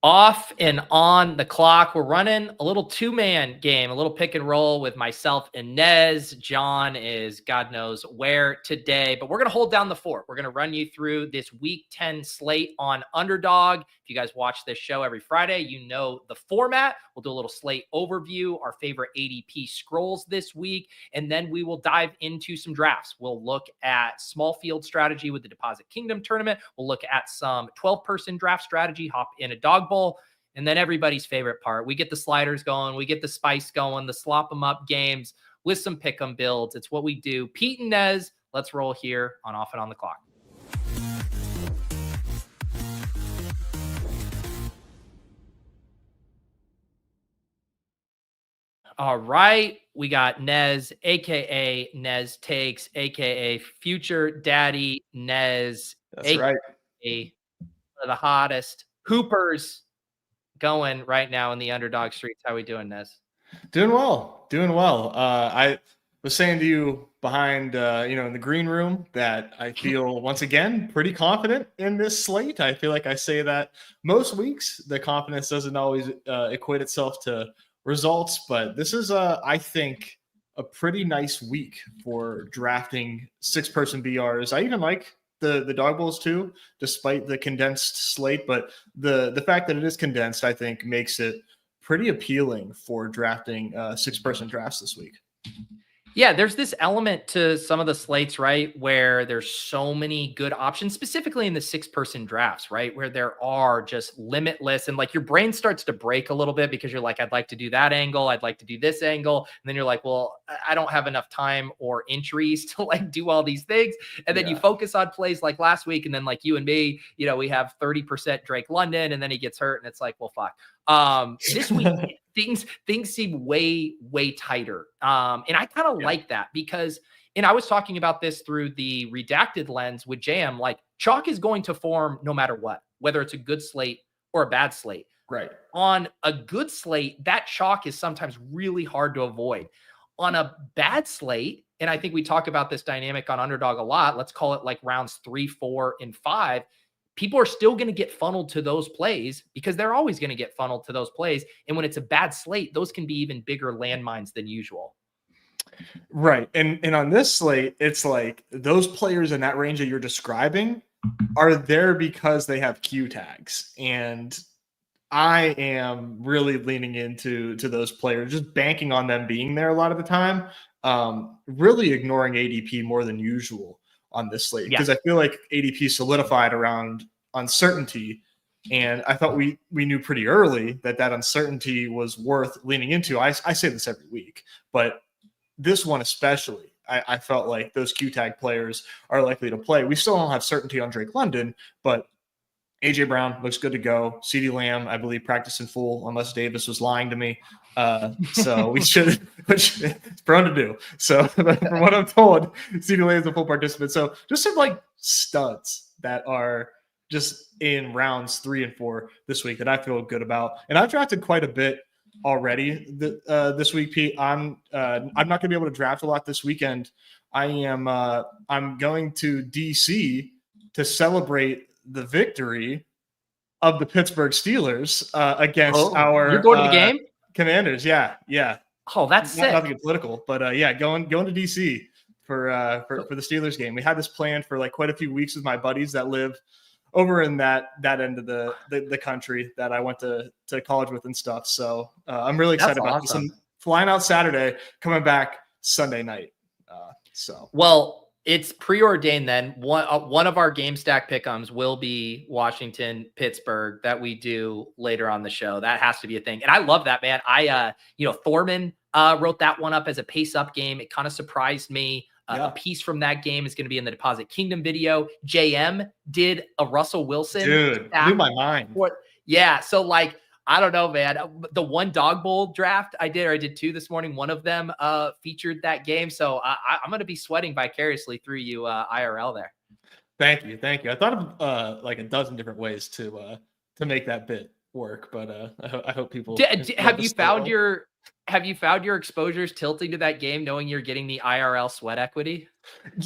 Off and on the clock. We're running a little two-man game, a little pick and roll with myself and Nez. John is God knows where today, but we're going to hold down the fort. We're going to run you through this week 10 slate on Underdog. If you guys watch this show every Friday, you know the format. We'll do a little slate overview, our favorite ADP scrolls this week, and then we will dive into some drafts. We'll look at small field strategy with the Deposit Kingdom tournament. We'll look at some 12-person draft strategy, hop in a dog bowl, and then everybody's favorite part. We get the sliders going, we get the spice going, the slop 'em up games with some pick 'em builds. It's what we do. Pete and Nez, let's roll here on Off and On the Clock. All right, we got Nez, aka Nez Takes, aka Future Daddy Nez. That's right. One of the hottest hoopers going right now in the Underdog streets. How we doing, Nez? Doing well. I was saying to you behind, in the green room that I feel once again pretty confident in this slate. I feel like I say that most weeks. The confidence doesn't always equate itself to results, but this is, I think, a pretty nice week for drafting 6-person BRs. I even like the dog bowls too, despite the condensed slate. But the fact that it is condensed, I think, makes it pretty appealing for drafting 6-person drafts this week. Yeah, there's this element to some of the slates, right, where there's so many good options, specifically in the 6-person drafts, right, where there are just limitless, and like your brain starts to break a little bit because you're like, I'd like to do that angle, I'd like to do this angle, and then you're like, well, I don't have enough time or entries to like do all these things, and then you focus on plays like last week, and then like you and me, we have 30% Drake London, and then he gets hurt, and it's like, well, fuck. This week things seem way tighter. And I kind of like that because, and I was talking about this through the redacted lens with JM, like chalk is going to form no matter what, whether it's a good slate or a bad slate. Right. On a good slate, that chalk is sometimes really hard to avoid. On a bad slate, and I think we talk about this dynamic on Underdog a lot, let's call it like rounds 3, 4, and 5. People are still going to get funneled to those plays because they're always going to get funneled to those plays. And when it's a bad slate, those can be even bigger landmines than usual. Right. And on this slate, it's like those players in that range that you're describing are there because they have Q tags. And I am really leaning into those players, just banking on them being there a lot of the time, really ignoring ADP more than usual on this slate because I feel like ADP solidified around uncertainty, and I thought we knew pretty early that uncertainty was worth leaning into. I say this every week, but this one especially, I felt like those Q tag players are likely to play. We still don't have certainty on Drake London, but AJ Brown looks good to go. CeeDee Lamb, I believe, practiced in full, unless Davis was lying to me. So we should, which it's prone to do. So from what I'm told, CeeDee Lamb is a full participant. So just some like studs that are just in rounds 3 and 4 this week that I feel good about. And I've drafted quite a bit already this week, Pete. I'm not going to be able to draft a lot this weekend. I'm going to DC to celebrate the victory of the Pittsburgh Steelers against our you're going to the game? Commanders. Yeah. Oh, that's sick. Not to get political, but going to DC for the Steelers game. We had this planned for like quite a few weeks with my buddies that live over in that end of the country that I went to college with and stuff. So I'm really excited about this. I'm flying out Saturday, coming back Sunday night. Well, it's preordained then. One of our game stack pick'ems will be Washington, Pittsburgh that we do later on the show. That has to be a thing. And I love that, man. Thorman wrote that one up as a pace up game. It kind of surprised me. A piece from that game is going to be in the Deposit Kingdom video. JM did a Russell Wilson. Dude, blew my mind. So like, I don't know, man. The one dog bowl draft I did 2 this morning. One of them featured that game. So I'm going to be sweating vicariously through you IRL there. Thank you. I thought of like a dozen different ways to make that bit work, but I hope people. Have you found your Have you found your exposures tilting to that game, knowing you're getting the IRL sweat equity?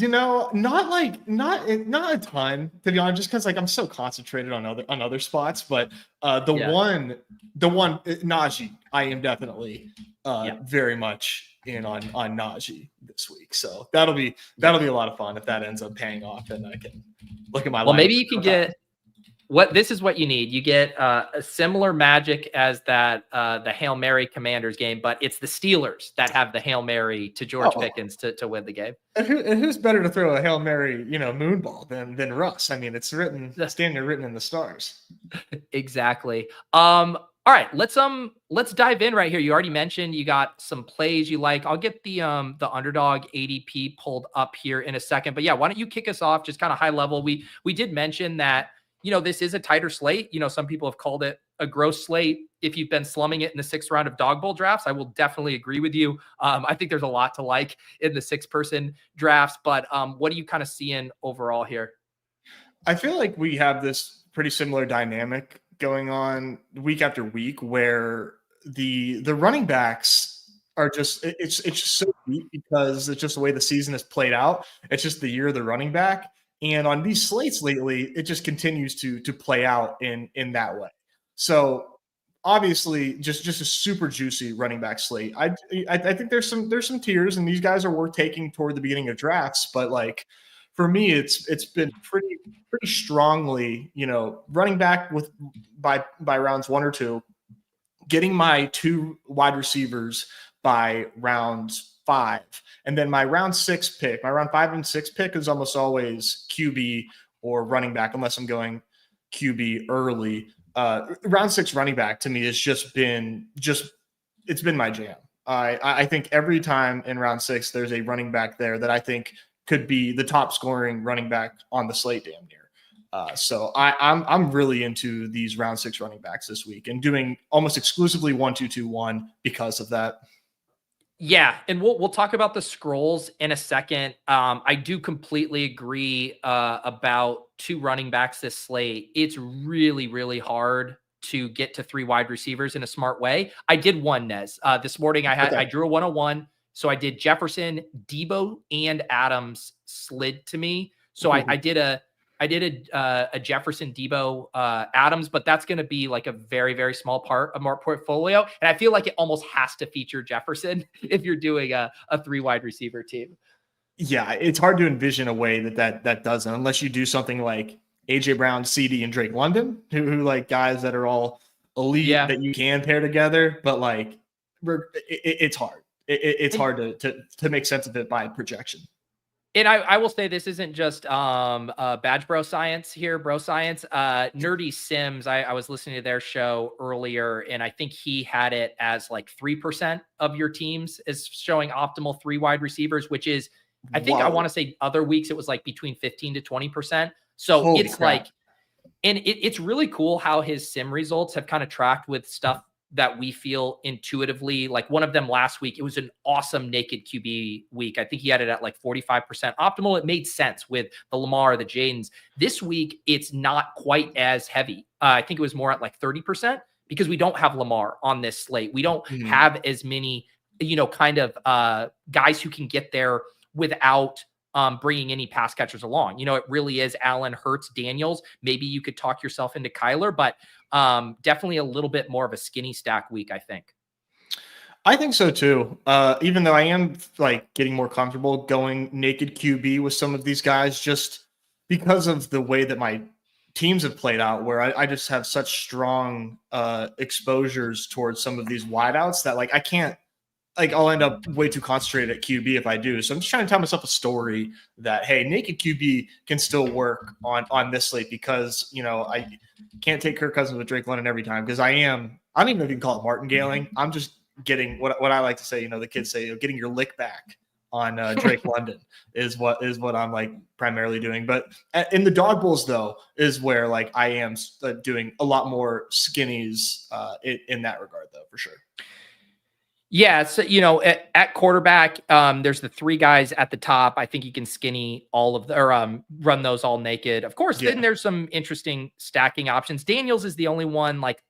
Not a ton, to be honest, just because like I'm so concentrated on other spots. But the Yeah. one Najee, I am definitely Yeah. very much in on Najee this week. So that'll be Yeah. a lot of fun if that ends up paying off, and I can look at my Well, lineup. maybe you can get this is what you need. You get a similar magic as that the Hail Mary Commanders game, but it's the Steelers that have the Hail Mary to George Pickens to win the game. And who's better to throw a Hail Mary, moonball than Russ? I mean, it's written in the stars. Exactly. All right, let's dive in right here. You already mentioned you got some plays you like. I'll get the Underdog ADP pulled up here in a second. But yeah, why don't you kick us off just kind of high level? We did mention that, this is a tighter slate. Some people have called it a gross slate. If you've been slumming it in the 6th round of dog bowl drafts, I will definitely agree with you. I think there's a lot to like in the 6-person drafts, but what are you kind of seeing overall here? I feel like we have this pretty similar dynamic going on week after week, where the running backs are just it's just so deep because it's just the way the season has played out. It's just the year of the running back. And on these slates lately, it just continues to play out in that way. So obviously, just a super juicy running back slate. I think there's some tiers, and these guys are worth taking toward the beginning of drafts. But like for me, it's been pretty strongly, running back with by rounds 1 or 2, getting my 2 wide receivers by round 5. And then my round 6 pick, my round 5 and 6 pick is almost always QB or running back, unless I'm going QB early. Round 6 running back to me has it's been my jam. I think every time in round 6, there's a running back there that I think could be the top scoring running back on the slate damn near. So I'm really into these round 6 running backs this week and doing almost exclusively 1-2-2-1 because of that. Yeah, and we'll talk about the scrolls in a second. I do completely agree about 2 running backs this slate. It's really, really hard to get to 3 wide receivers in a smart way. I did one, Nez. This morning I drew a 101. So I did Jefferson, Debo, and Adams slid to me. So I did a Jefferson, Debo, Adams, but that's going to be like a very, very small part of our portfolio. And I feel like it almost has to feature Jefferson if you're doing a 3 wide receiver team. Yeah, it's hard to envision a way that doesn't, unless you do something like AJ Brown, CD, and Drake London, who like guys that are all elite that you can pair together. But like, it's hard. It's hard to make sense of it by projection. And I will say this isn't just badge bro science here, bro science. Nerdy Sims, I was listening to their show earlier, and I think he had it as like 3% of your teams is showing optimal 3 wide receivers, which is, I think I want to say other weeks it was like between 15 to 20%. So holy it's crap. Like, and it's really cool how his sim results have kind of tracked with stuff that we feel intuitively. Like one of them last week, it was an awesome naked QB week. I think he had it at like 45% optimal. It made sense with the Lamar, the Jadens. This week, it's not quite as heavy. I think it was more at like 30% because we don't have Lamar on this slate. We don't have as many, kind of guys who can get there without bringing any pass catchers along. It really is Allen, Hurts, Daniels. Maybe you could talk yourself into Kyler, but definitely a little bit more of a skinny stack week, I think. I think so too. Even though I am like getting more comfortable going naked QB with some of these guys, just because of the way that my teams have played out, where I just have such strong exposures towards some of these wideouts that like I can't. Like I'll end up way too concentrated at QB if I do. So I'm just trying to tell myself a story that, hey, naked QB can still work on this slate because, I can't take Kirk Cousins with Drake London every time because I don't even know if you can call it martingaling. I'm just getting what I like to say, the kids say, getting your lick back on Drake London is what I'm like primarily doing. But in the dog bowls though, is where like I am doing a lot skinnies in that regard though, for sure. Yeah, so at quarterback, there's the 3 guys at the top. I think you can skinny all of run those all naked. Of course, then there's some interesting stacking options. Daniels is the only one like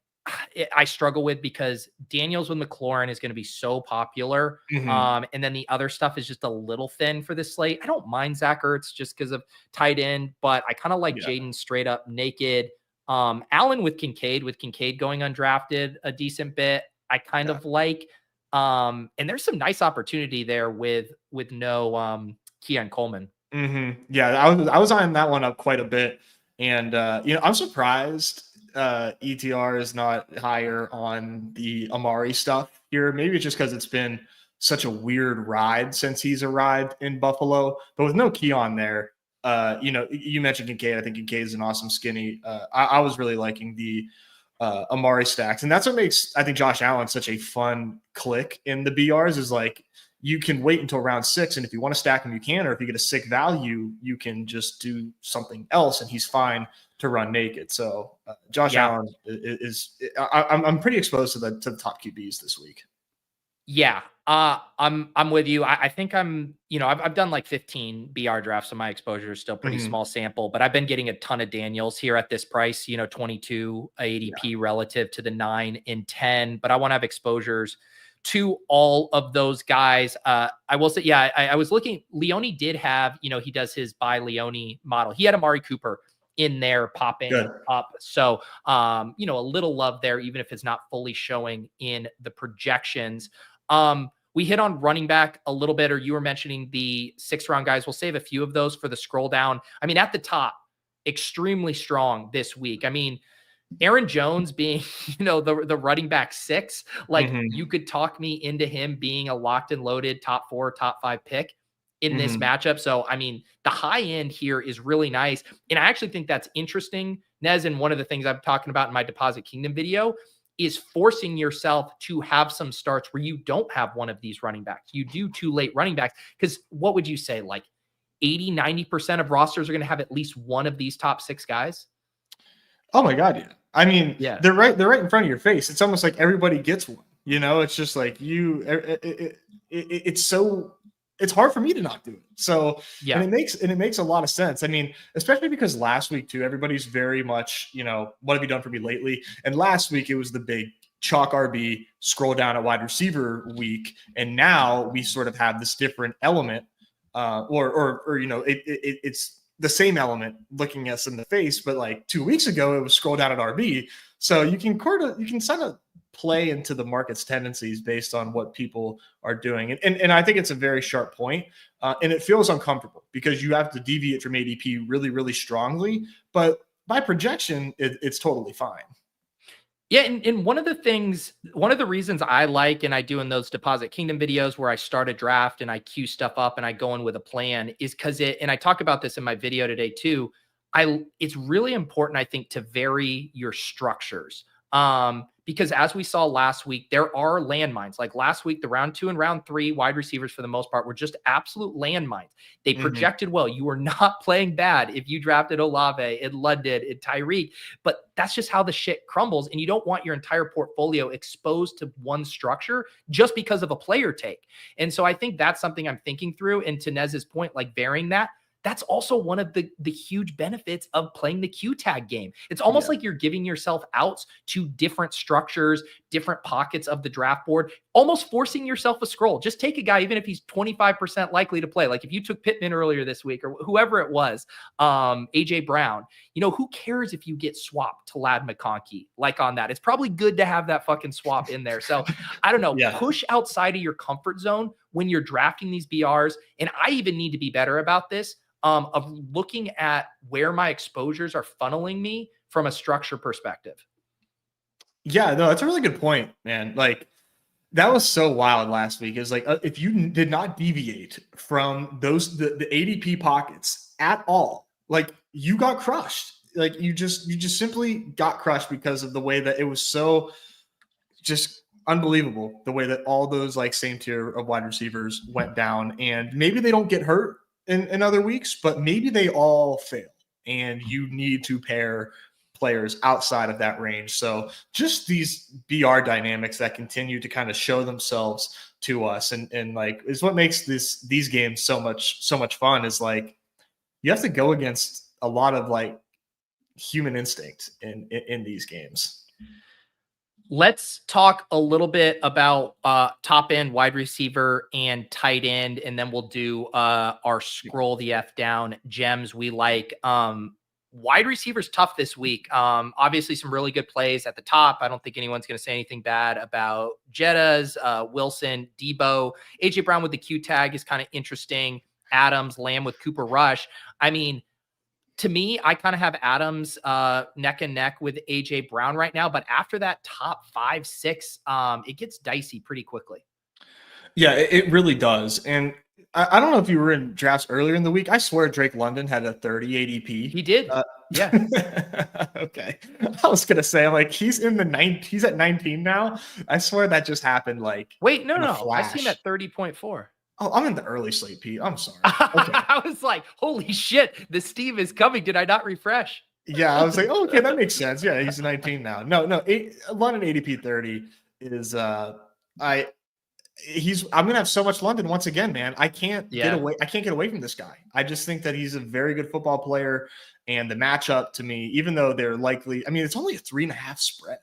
I struggle with because Daniels with McLaurin is going to be so popular. And then the other stuff is just a little thin for this slate. I don't mind Zach Ertz just because of tight end, but I kind of like Jaden straight up naked. Allen with Kincaid going undrafted a decent bit. I kind of like, and there's some nice opportunity there with no Keon Coleman. Yeah, I was eyeing that one up quite a bit. And I'm surprised ETR is not higher on the Amari stuff here. Maybe it's just because it's been such a weird ride since he's arrived in Buffalo. But with no Keon there, you mentioned Kincaid. I think Kincaid is an awesome skinny. I was really liking the Amari stacks. And that's what makes, I think, Josh Allen such a fun click in the BRs is like, you can wait until round 6. And if you want to stack him, you can, or if you get a sick value, you can just do something else and he's fine to run naked. So Josh Allen I'm pretty exposed to the top QBs this week. Yeah. I'm with you. I think I've done like 15 BR drafts, so my exposure is still pretty small sample, but I've been getting a ton of Daniels here at this price, 22 ADP relative to the 9 and 10, but I want to have exposures to all of those guys. I will say, I was looking, Leone did have, he does his by Leone model. He had Amari Cooper in there popping up. So, a little love there, even if it's not fully showing in the projections. We hit on running back a little bit, or you were mentioning the 6th round guys. We'll save a few of those for the scroll down. I mean, at the top, extremely strong this week. I mean, Aaron Jones being, the running back 6, like you could talk me into him being a locked and loaded top 4, top 5 pick in this matchup. So, I mean, the high end here is really nice. And I actually think that's interesting, Nez. And one of the things I'm talking about in my Deposit Kingdom video is forcing yourself to have some starts where you don't have one of these running backs. You do 2 late running backs. Because what would you say? Like 80-90% of rosters are going to have at least one of these top 6 guys? Oh my God, yeah. I mean, they're right in front of your face. It's almost like everybody gets one. It's just like it's hard for me to not do it. So and it makes a lot of sense. I mean, especially because last week too, everybody's very much, what have you done for me lately? And last week it was the big chalk RB scroll down at wide receiver week, and now we sort of have this different element, it's the same element looking us in the face, but like 2 weeks ago, it was scroll down at RB. So you can kind of play into the market's tendencies based on what people are doing. And I think it's a very sharp point. And it feels uncomfortable because you have to deviate from ADP really, really strongly, but by projection, it's totally fine. Yeah, and one of the reasons I like, and I do in those Deposit Kingdom videos where I start a draft and I queue stuff up and I go in with a plan, is because and I talk about this in my video today too, it's really important, I think, to vary your structures. Because as we saw last week, there are landmines. Like last week, the round 2 and round 3 wide receivers, for the most part, were just absolute landmines. They projected well. You were not playing bad if you drafted Olave and London and Tyreek, but that's just how the shit crumbles. And you don't want your entire portfolio exposed to one structure just because of a player take. And so I think that's something I'm thinking through. And to Nez's point, like varying that, that's also one of the huge benefits of playing the Q tag game. It's almost like you're giving yourself outs to different structures, different pockets of the draft board, almost forcing yourself a scroll. Just take a guy, even if he's 25% likely to play. Like if you took Pittman earlier this week or whoever it was, AJ Brown, who cares if you get swapped to Ladd McConkey? Like on that, it's probably good to have that fucking swap in there. So I don't know, push outside of your comfort zone when you're drafting these BRs. And I even need to be better about this. Of looking at where my exposures are funneling me from a structure perspective. Yeah, no, that's a really good point, man. Like that was so wild last week. It was like, if you did not deviate from the ADP pockets at all, like you got crushed. Like you just simply got crushed because of the way that it was so just unbelievable, the way that all those like same tier of wide receivers went down. And maybe they don't get hurt in other weeks, but maybe they all fail and you need to pair players outside of that range. So just these BR dynamics that continue to kind of show themselves to us and like is what makes these games so much fun is like you have to go against a lot of like human instinct in these games. Let's talk a little bit about top end wide receiver and tight end, and then we'll do our scroll the F down gems we like. Wide receivers tough this week. Obviously some really good plays at the top. I don't think anyone's going to say anything bad about Jettas, Wilson, Debo. AJ Brown with the Q tag is kind of interesting. Adams, Lamb with Cooper Rush. I mean, to me, I kind of have Adams neck and neck with AJ Brown right now, but after that top 5, 6, it gets dicey pretty quickly. Yeah, it really does. And I don't know if you were in drafts earlier in the week. I swear Drake London had a 30 ADP. He did. Yeah. Okay. I was gonna say, I'm like, he's in the 9. He's at 19 now. I swear that just happened. Like, wait, no. I see him at 30.4. Oh, I'm in the early slate, Pete. I'm sorry. Okay. I was like, holy shit, the Steve is coming. Did I not refresh? Yeah, I was like, oh, okay, that makes sense. Yeah, he's 19 now. No, London ADP 30 is I'm gonna have so much London once again, man. I can't get away from this guy. I just think that he's a very good football player, and the matchup to me, even though they're likely, I mean, it's only a 3.5 spread.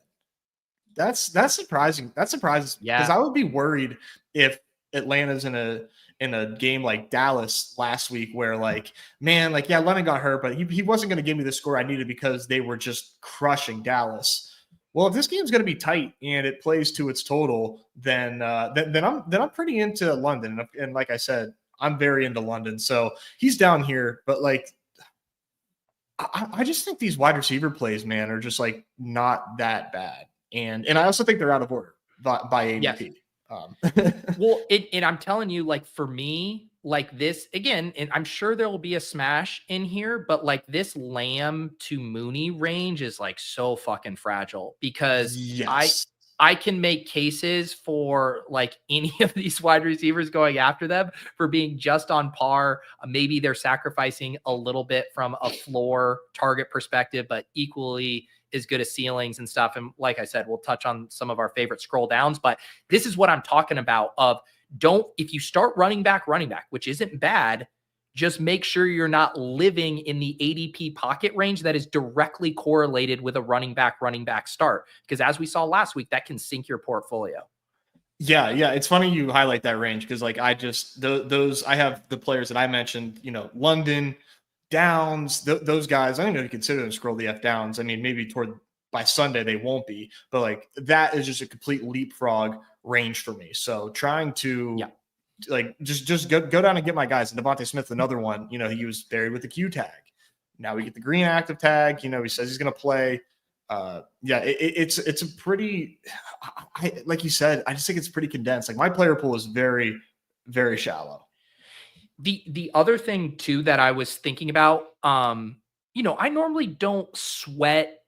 That's surprising. That surprises me because I would be worried if Atlanta's in a game like Dallas last week where London got hurt, but he wasn't going to give me the score I needed because they were just crushing Dallas. Well, if this game's going to be tight and it plays to its total, then I'm pretty into London. And like I said, I'm very into London. So he's down here, but I just think these wide receiver plays, man, are just like not that bad. And I also think they're out of order by ADP. Yes. Well, and I'm telling you, like, for me, like this again, and I'm sure there will be a smash in here, but like this Lamb to Mooney range is like so fucking fragile because I can make cases for like any of these wide receivers going after them for being just on par. Maybe they're sacrificing a little bit from a floor target perspective, but equally as good as ceilings and stuff. And like I said, we'll touch on some of our favorite scroll downs, but this is what I'm talking about if you start running back, which isn't bad, just make sure you're not living in the ADP pocket range that is directly correlated with a running back start. Because as we saw last week, that can sink your portfolio. Yeah. It's funny you highlight that range because like I have the players that I mentioned, London, Downs, those guys, I don't even consider them scroll the F downs. I mean, maybe by Sunday they won't be, but like that is just a complete leapfrog range for me. So trying to just go down and get my guys. And Devontae Smith, another one, he was buried with the Q tag. Now we get the green active tag. He says he's going to play. It's a pretty, like you said, I just think it's pretty condensed. Like my player pool is very, very shallow. The other thing too that I was thinking about, I normally don't sweat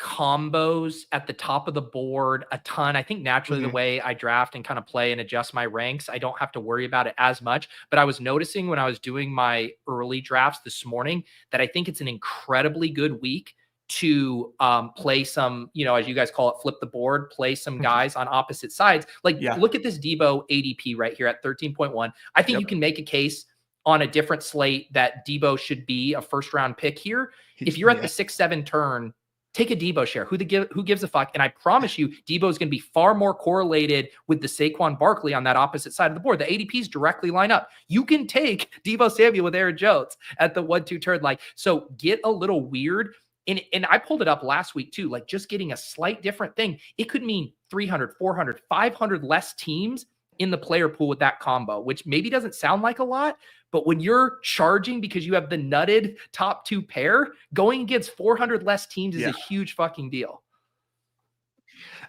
combos at the top of the board a ton. I think naturally the way I draft and kind of play and adjust my ranks, I don't have to worry about it as much. But I was noticing when I was doing my early drafts this morning that I think it's an incredibly good week to play some, as you guys call it, flip the board, play some guys on opposite sides. Look at this Debo ADP right here at 13.1. I think you can make a case on a different slate that Debo should be a first round pick here. If you're at the 6-7 turn, take a Debo share. Who gives a fuck? And I promise you, Debo is going to be far more correlated with the Saquon Barkley on that opposite side of the board. The ADPs directly line up. You can take Debo Samuel with Aaron Jones at the 1-2 turn. So get a little weird. And I pulled it up last week too, like just getting a slight different thing. It could mean 300, 400, 500 less teams in the player pool with that combo, which maybe doesn't sound like a lot, but when you're charging because you have the nutted top 2 pair, going against 400 less teams is a huge fucking deal.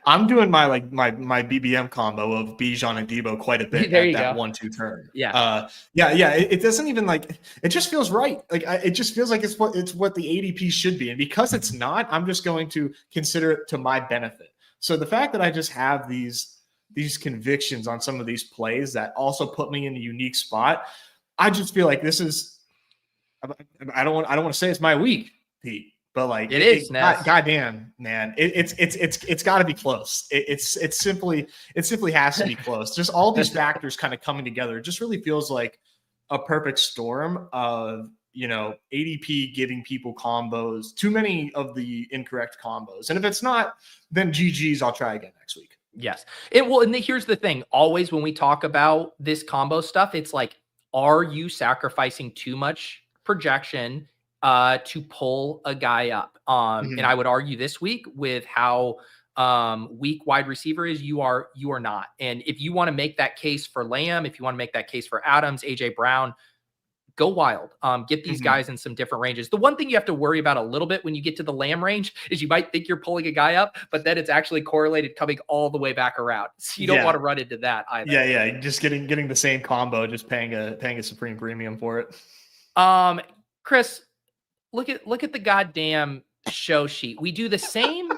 I'm doing my BBM combo of Bijan and Debo quite a bit at that 1-2 turn. It doesn't even it just feels right. It just feels like it's what the ADP should be. And because it's not, I'm just going to consider it to my benefit. So the fact that I just have these convictions on some of these plays that also put me in a unique spot, I just feel like this is, I don't want to say it's my week, Pete. But it is, goddamn, man, it's got to be close. It simply has to be close. Just all these factors kind of coming together. It just really feels like a perfect storm of ADP giving people combos, too many of the incorrect combos. And if it's not, then GG's, I'll try again next week. Yes. And here's the thing. Always when we talk about this combo stuff, it's like, are you sacrificing too much projection to pull a guy up? And I would argue this week with how weak wide receiver is, you are not. And if you want to make that case for Lamb, if you want to make that case for Adams, AJ Brown, go wild. Get these guys in some different ranges. The one thing you have to worry about a little bit when you get to the Lamb range is you might think you're pulling a guy up, but then it's actually correlated coming all the way back around. So you don't want to run into that either. Yeah. Just getting the same combo, just paying a supreme premium for it. Chris, look at the goddamn show sheet. We do the same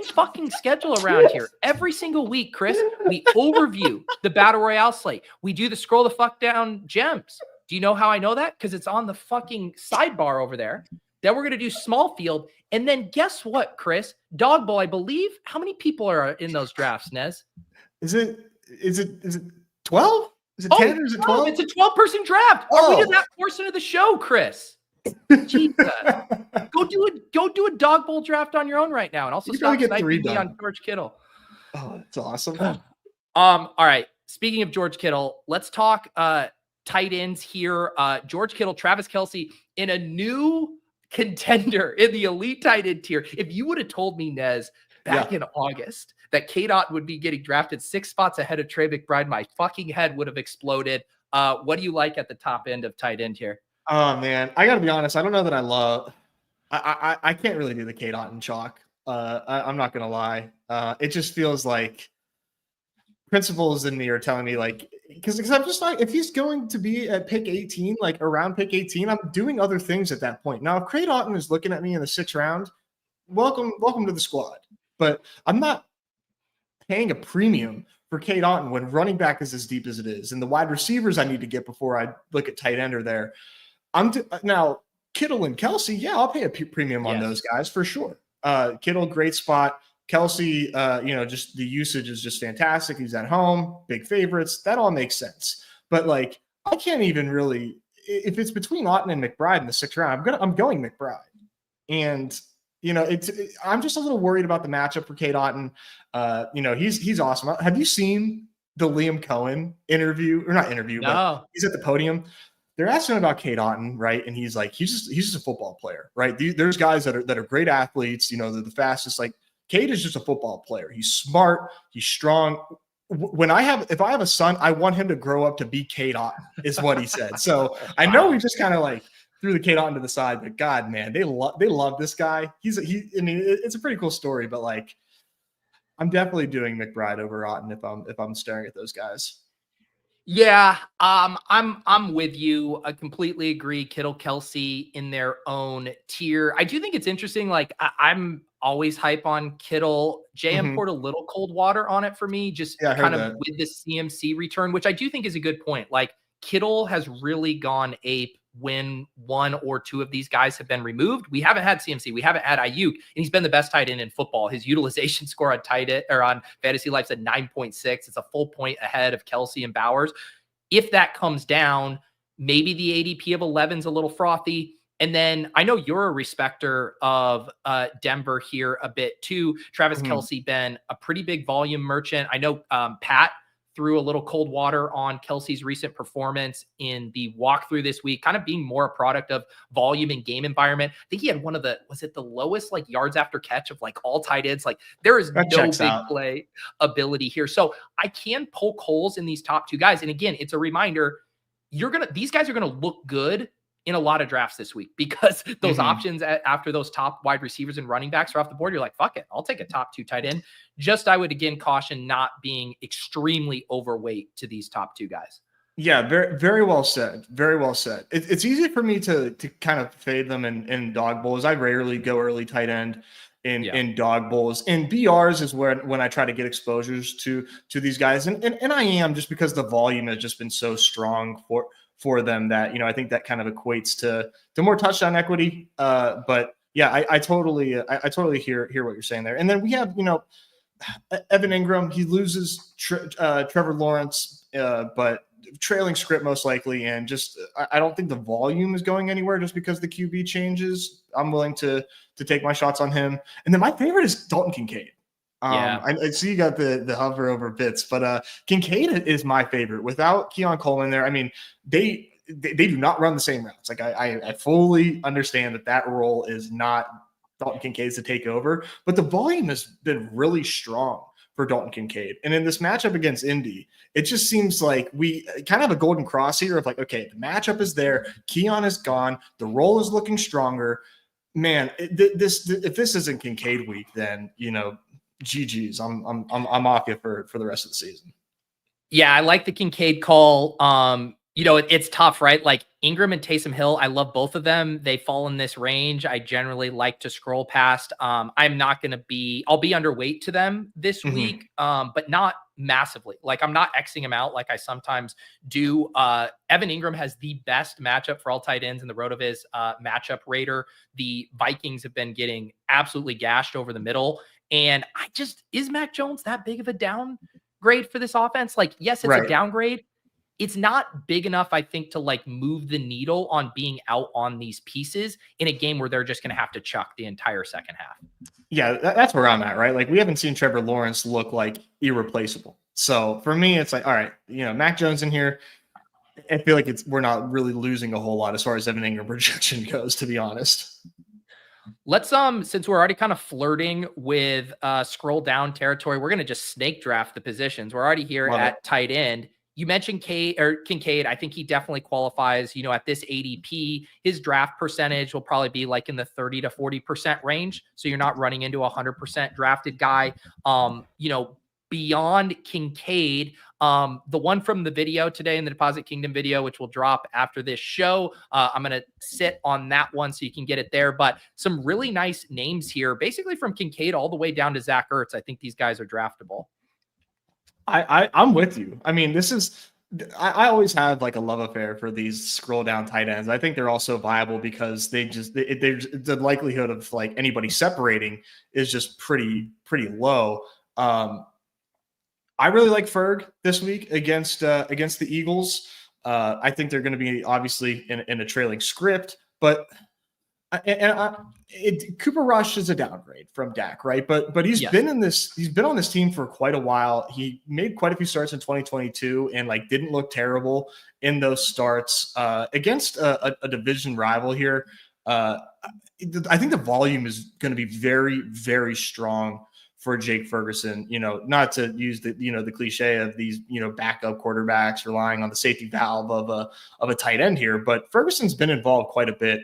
fucking schedule around here every single week, Chris. We overview the Battle Royale slate. We do the scroll the fuck down gems. Do you know how I know that? Because it's on the fucking sidebar over there. Then we're going to do small field. And then guess what, Chris? Dog Bowl, I believe. How many people are in those drafts, Nez? Is it 12? Is it 10 or is it 12? It's a 12-person draft. Oh. We did that portion of the show, Chris. Jesus. Go do a Dog Bowl draft on your own right now. And also stop sniping me on George Kittle. Oh, that's awesome. All right. Speaking of George Kittle, let's talk tight ends here. George Kittle, Travis Kelce in a new contender in the elite tight end tier. If you would have told me, Nez, back in August that K-Dot would be getting drafted 6 spots ahead of Trey McBride, my fucking head would have exploded. What do you like at the top end of tight end here? Oh man, I gotta be honest. I don't know that I love. I can't really do the K-Dot and chalk. I'm not gonna lie. It just feels like principles in me are telling me like, because I'm just like, if he's going to be at pick 18, like around pick 18, I'm doing other things at that point. Now, if Craig Otton is looking at me in the 6th round, welcome to the squad. But I'm not paying a premium for Cade Otton when running back is as deep as it is, and the wide receivers I need to get before I look at tight end are there. Now Kittle and Kelce, yeah, I'll pay a premium on those guys for sure. Kittle, great spot. Kelce, just the usage is just fantastic. He's at home, big favorites. That all makes sense. But like, I can't even really, if it's between Otton and McBride in the 6th round, I'm going McBride. And I'm just a little worried about the matchup for Cade Otton. He's awesome. Have you seen the Liam Cohen interview, or not interview, but he's at the podium. They're asking him about Cade Otton, right? And he's like, he's just a football player, right? There's guys that are great athletes, they're the fastest. Like Cade is just a football player. He's smart, he's strong. If I have a son, I want him to grow up to be Cade Otton, is what he said. So I know we just kind of like threw the Cade Otton to the side, but God, man, they love this guy. It's a pretty cool story, but like, I'm definitely doing McBride over Otton if I'm staring at those guys. Yeah, I'm with you. I completely agree. Kittle, Kelce in their own tier. I do think it's interesting. Like I'm always hype on Kittle. JM poured a little cold water on it for me, just kind of with the CMC return, which I do think is a good point. Like Kittle has really gone ape when 1 or 2 of these guys have been removed. We haven't had CMC. We haven't had Ayuk, and he's been the best tight end in football. His utilization score on tight end or on Fantasy Life's at 9.6. It's a full point ahead of Kelce and Bowers. If that comes down, maybe the ADP of 11 is a little frothy. And then I know you're a respecter of Denver here a bit too. Travis Kelce been a pretty big volume merchant. I know Pat threw a little cold water on Kelce's recent performance in the walkthrough this week, kind of being more a product of volume and game environment. I think he had was it the lowest like yards after catch of like all tight ends? Like there is no big play ability here. So I can poke holes in these top 2 guys. And again, it's a reminder, these guys are going to look good in a lot of drafts this week because those options after those top wide receivers and running backs are off the board. You're like, fuck it, I'll take a top 2 tight end. I would again caution not being extremely overweight to these top 2 guys. Yeah, very, very well said. Very well said. It's easy for me to kind of fade them in dog bowls. I rarely go early tight end in dog bowls. In BRs is when I try to get exposures to these guys. And I am, just because the volume has just been so strong for them that, I think that kind of equates to more touchdown equity. But yeah, I totally hear what you're saying there. And then we have, Evan Ingram, he loses Trevor Lawrence, but trailing script most likely, and just I don't think the volume is going anywhere just because the QB changes. I'm willing to take my shots on him. And then my favorite is Dalton Kincaid. Yeah. I see you got the hover over bits, but Kincaid is my favorite. Without Keon Coleman there, I mean, they do not run the same routes. Like I fully understand that role is not Dalton Kincaid's to take over, but the volume has been really strong for Dalton Kincaid. And in this matchup against Indy, it just seems like we kind of have a golden cross here of like, okay, the matchup is there, Keon is gone, the role is looking stronger. Man, if this isn't Kincaid week, then GG's. I'm off you for the rest of the season. Yeah, I like the Kincaid call. It's tough, right? Like Ingram and Taysom Hill, I love both of them. They fall in this range. I generally like to scroll past. I'll be underweight to them this week, but not massively. Like I'm not Xing them out like I sometimes do. Evan Ingram has the best matchup for all tight ends in the RotoViz matchup rater. The Vikings have been getting absolutely gashed over the middle. And is Mac Jones that big of a downgrade for this offense? Like, yes, it's a downgrade. It's not big enough, I think, to like move the needle on being out on these pieces in a game where they're just going to have to chuck the entire second half. Yeah, that's where I'm at, right? Like we haven't seen Trevor Lawrence look like irreplaceable. So for me, it's like, all right, Mac Jones in here. I feel like we're not really losing a whole lot as far as Evan Ingram projection goes, to be honest. Let's since we're already kind of flirting with scroll down territory, we're going to just snake draft the positions. We're already here at tight end. You mentioned Kincaid. I think he definitely qualifies, at this ADP. His draft percentage will probably be like in the 30 to 40% range. So you're not running into a 100% drafted guy. Beyond Kincaid, the one from the video today in the Deposit Kingdom video, which will drop after this show, I'm going to sit on that one so you can get it there. But some really nice names here, basically from Kincaid all the way down to Zach Ertz. I think these guys are draftable. I'm with you. I mean, I always have like a love affair for these scroll down tight ends. I think they're also viable because the likelihood of like anybody separating is just pretty low. I really like Ferg this week against the Eagles. I think they're going to be obviously in a trailing script, but Cooper Rush is a downgrade from Dak, right? But he's been on this team for quite a while. He made quite a few starts in 2022 and like didn't look terrible in those starts against a division rival here. I think the volume is going to be very, very strong for Jake Ferguson. Not to use the cliche of these backup quarterbacks relying on the safety valve of a tight end here, but Ferguson's been involved quite a bit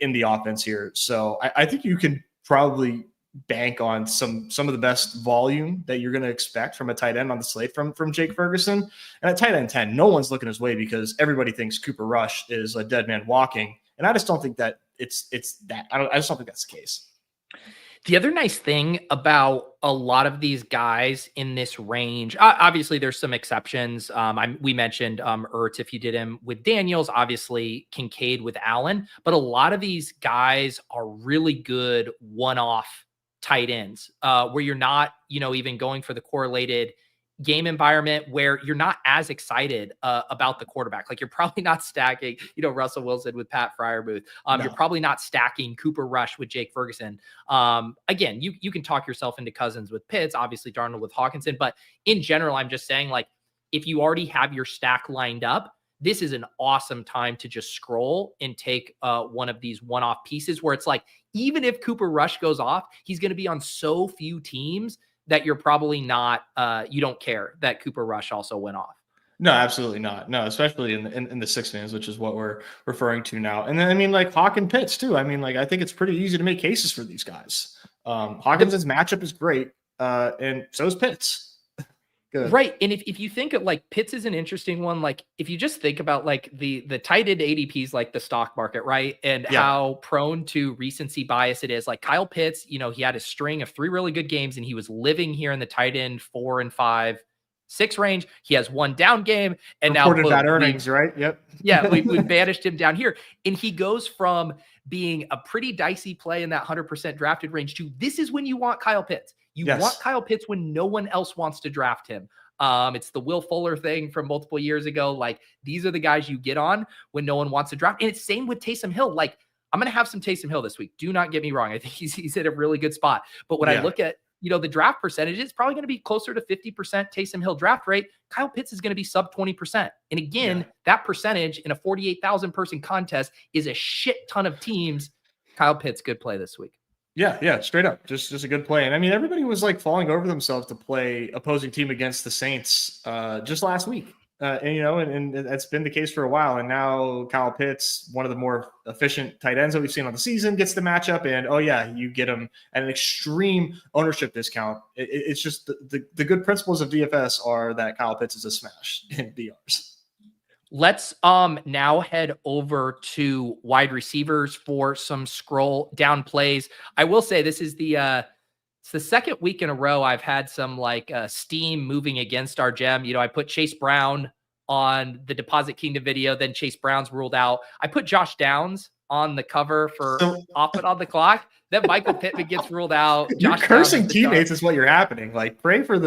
in the offense here. So I think you can probably bank on some of the best volume that you're going to expect from a tight end on the slate from Jake Ferguson. And at tight end 10, no one's looking his way because everybody thinks Cooper Rush is a dead man walking. And I just don't think that it's that. I just don't think that's the case. The other nice thing about a lot of these guys in this range, obviously there's some exceptions. We mentioned Ertz if you did him with Daniels, obviously Kincaid with Allen, but a lot of these guys are really good one-off tight ends where you're not, even going for the correlated game environment where you're not as excited about the quarterback. Like you're probably not stacking, Russell Wilson with Pat Freiermuth. No. You're probably not stacking Cooper Rush with Jake Ferguson. Again, you can talk yourself into Cousins with Pitts, obviously Darnold with Hawkinson, but in general, I'm just saying like, if you already have your stack lined up, this is an awesome time to just scroll and take one of these one-off pieces where it's like, even if Cooper Rush goes off, he's going to be on so few teams that you're probably not, you don't care that Cooper Rush also went off. No, absolutely not. No, especially in the 6 mans, which is what we're referring to now. And then, I mean, like Hawk and Pitts too. I mean, like, I think it's pretty easy to make cases for these guys. Hawkins' matchup is great. And so is Pitts. Good. Right. And if you think of like Pitts is an interesting one, like if you just think about like the tight end ADPs, like the stock market, right. And how prone to recency bias it is. Like Kyle Pitts, he had a string of 3 really good games and he was living here in the tight end 4 and 5, 6 range. He has 1 down game and reported now bad earnings, right? Yep. Yeah. We banished him down here and he goes from being a pretty dicey play in that 100% drafted range to this is when you want Kyle Pitts. You want Kyle Pitts when no one else wants to draft him. It's the Will Fuller thing from multiple years ago. Like, these are the guys you get on when no one wants to draft. And it's same with Taysom Hill. Like, I'm going to have some Taysom Hill this week. Do not get me wrong. I think he's at a really good spot. But when I look at, the draft percentage, it's probably going to be closer to 50% Taysom Hill draft rate. Kyle Pitts is going to be sub 20%. And again, that percentage in a 48,000 person contest is a shit ton of teams. Kyle Pitts, good play this week. Yeah, straight up. Just a good play. And I mean, everybody was like falling over themselves to play opposing team against the Saints just last week. And that's been the case for a while. And now Kyle Pitts, one of the more efficient tight ends that we've seen on the season, gets the matchup. And you get him at an extreme ownership discount. It's just the good principles of DFS are that Kyle Pitts is a smash in BRs. Let's now head over to wide receivers for some scroll down plays. I will say this is it's the second week in a row I've had some steam moving against our gem. I put Chase Brown on the Deposit Kingdom video, then Chase Brown's ruled out. I put Josh Downs on the cover for off it on the clock. Then Michael Pittman gets ruled out. You're cursing teammates is what you're happening. Like, pray for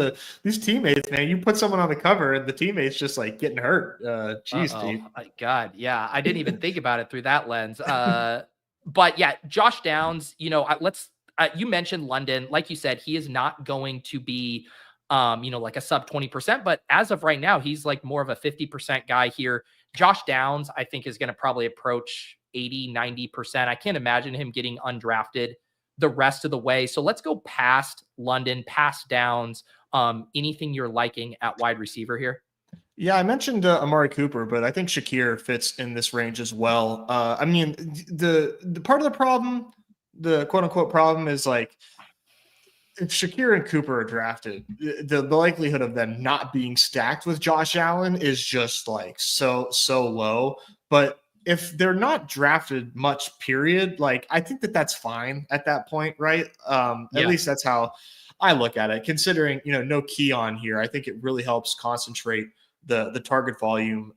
these teammates, man. You put someone on the cover and the teammate's just like getting hurt. Jeez, dude. My God. Yeah. I didn't even think about it through that lens. But yeah, Josh Downs, you mentioned London. Like you said, he is not going to be, like a sub 20%, but as of right now, he's like more of a 50% guy here. Josh Downs, I think, is going to probably approach 80, 90%. I can't imagine him getting undrafted the rest of the way. So let's go past London, past Downs. Anything you're liking at wide receiver here? Yeah, I mentioned Amari Cooper, but I think Shakir fits in this range as well. I mean, the part of the problem, the quote unquote problem, is like, if Shakir and Cooper are drafted, the likelihood of them not being stacked with Josh Allen is just like so low. But if they're not drafted much, period, like, I think that's fine at that point, right? At least that's how I look at it. Considering, no Keon here, I think it really helps concentrate the target volume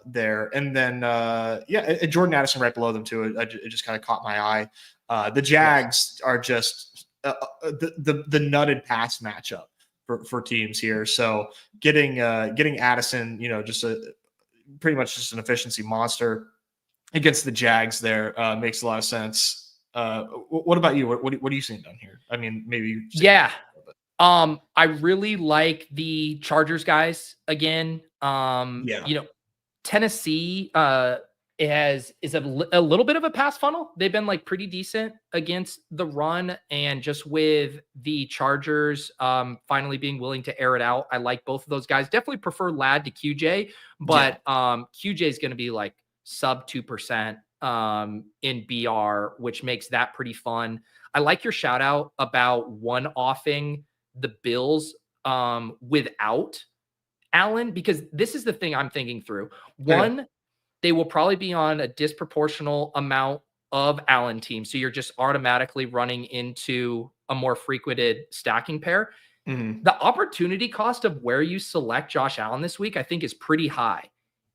there. And then, Jordan Addison right below them too. It just kind of caught my eye. The Jags are just the nutted pass matchup for teams here. So getting Addison, just pretty much just an efficiency monster against the Jags there makes a lot of sense. What about you? What are you seeing down here? I mean, maybe. I really like the Chargers guys again. Tennessee is a little bit of a pass funnel. They've been like pretty decent against the run, and just with the Chargers finally being willing to air it out, I like both of those guys. Definitely prefer Ladd to QJ, but QJ is going to be like sub 2% in BR, which makes that pretty fun. I like your shout out about one-offing the Bills without Allen, because this is the thing I'm thinking through. One, they will probably be on a disproportional amount of Allen teams. So you're just automatically running into a more frequented stacking pair. Mm-hmm. The opportunity cost of where you select Josh Allen this week, I think, is pretty high.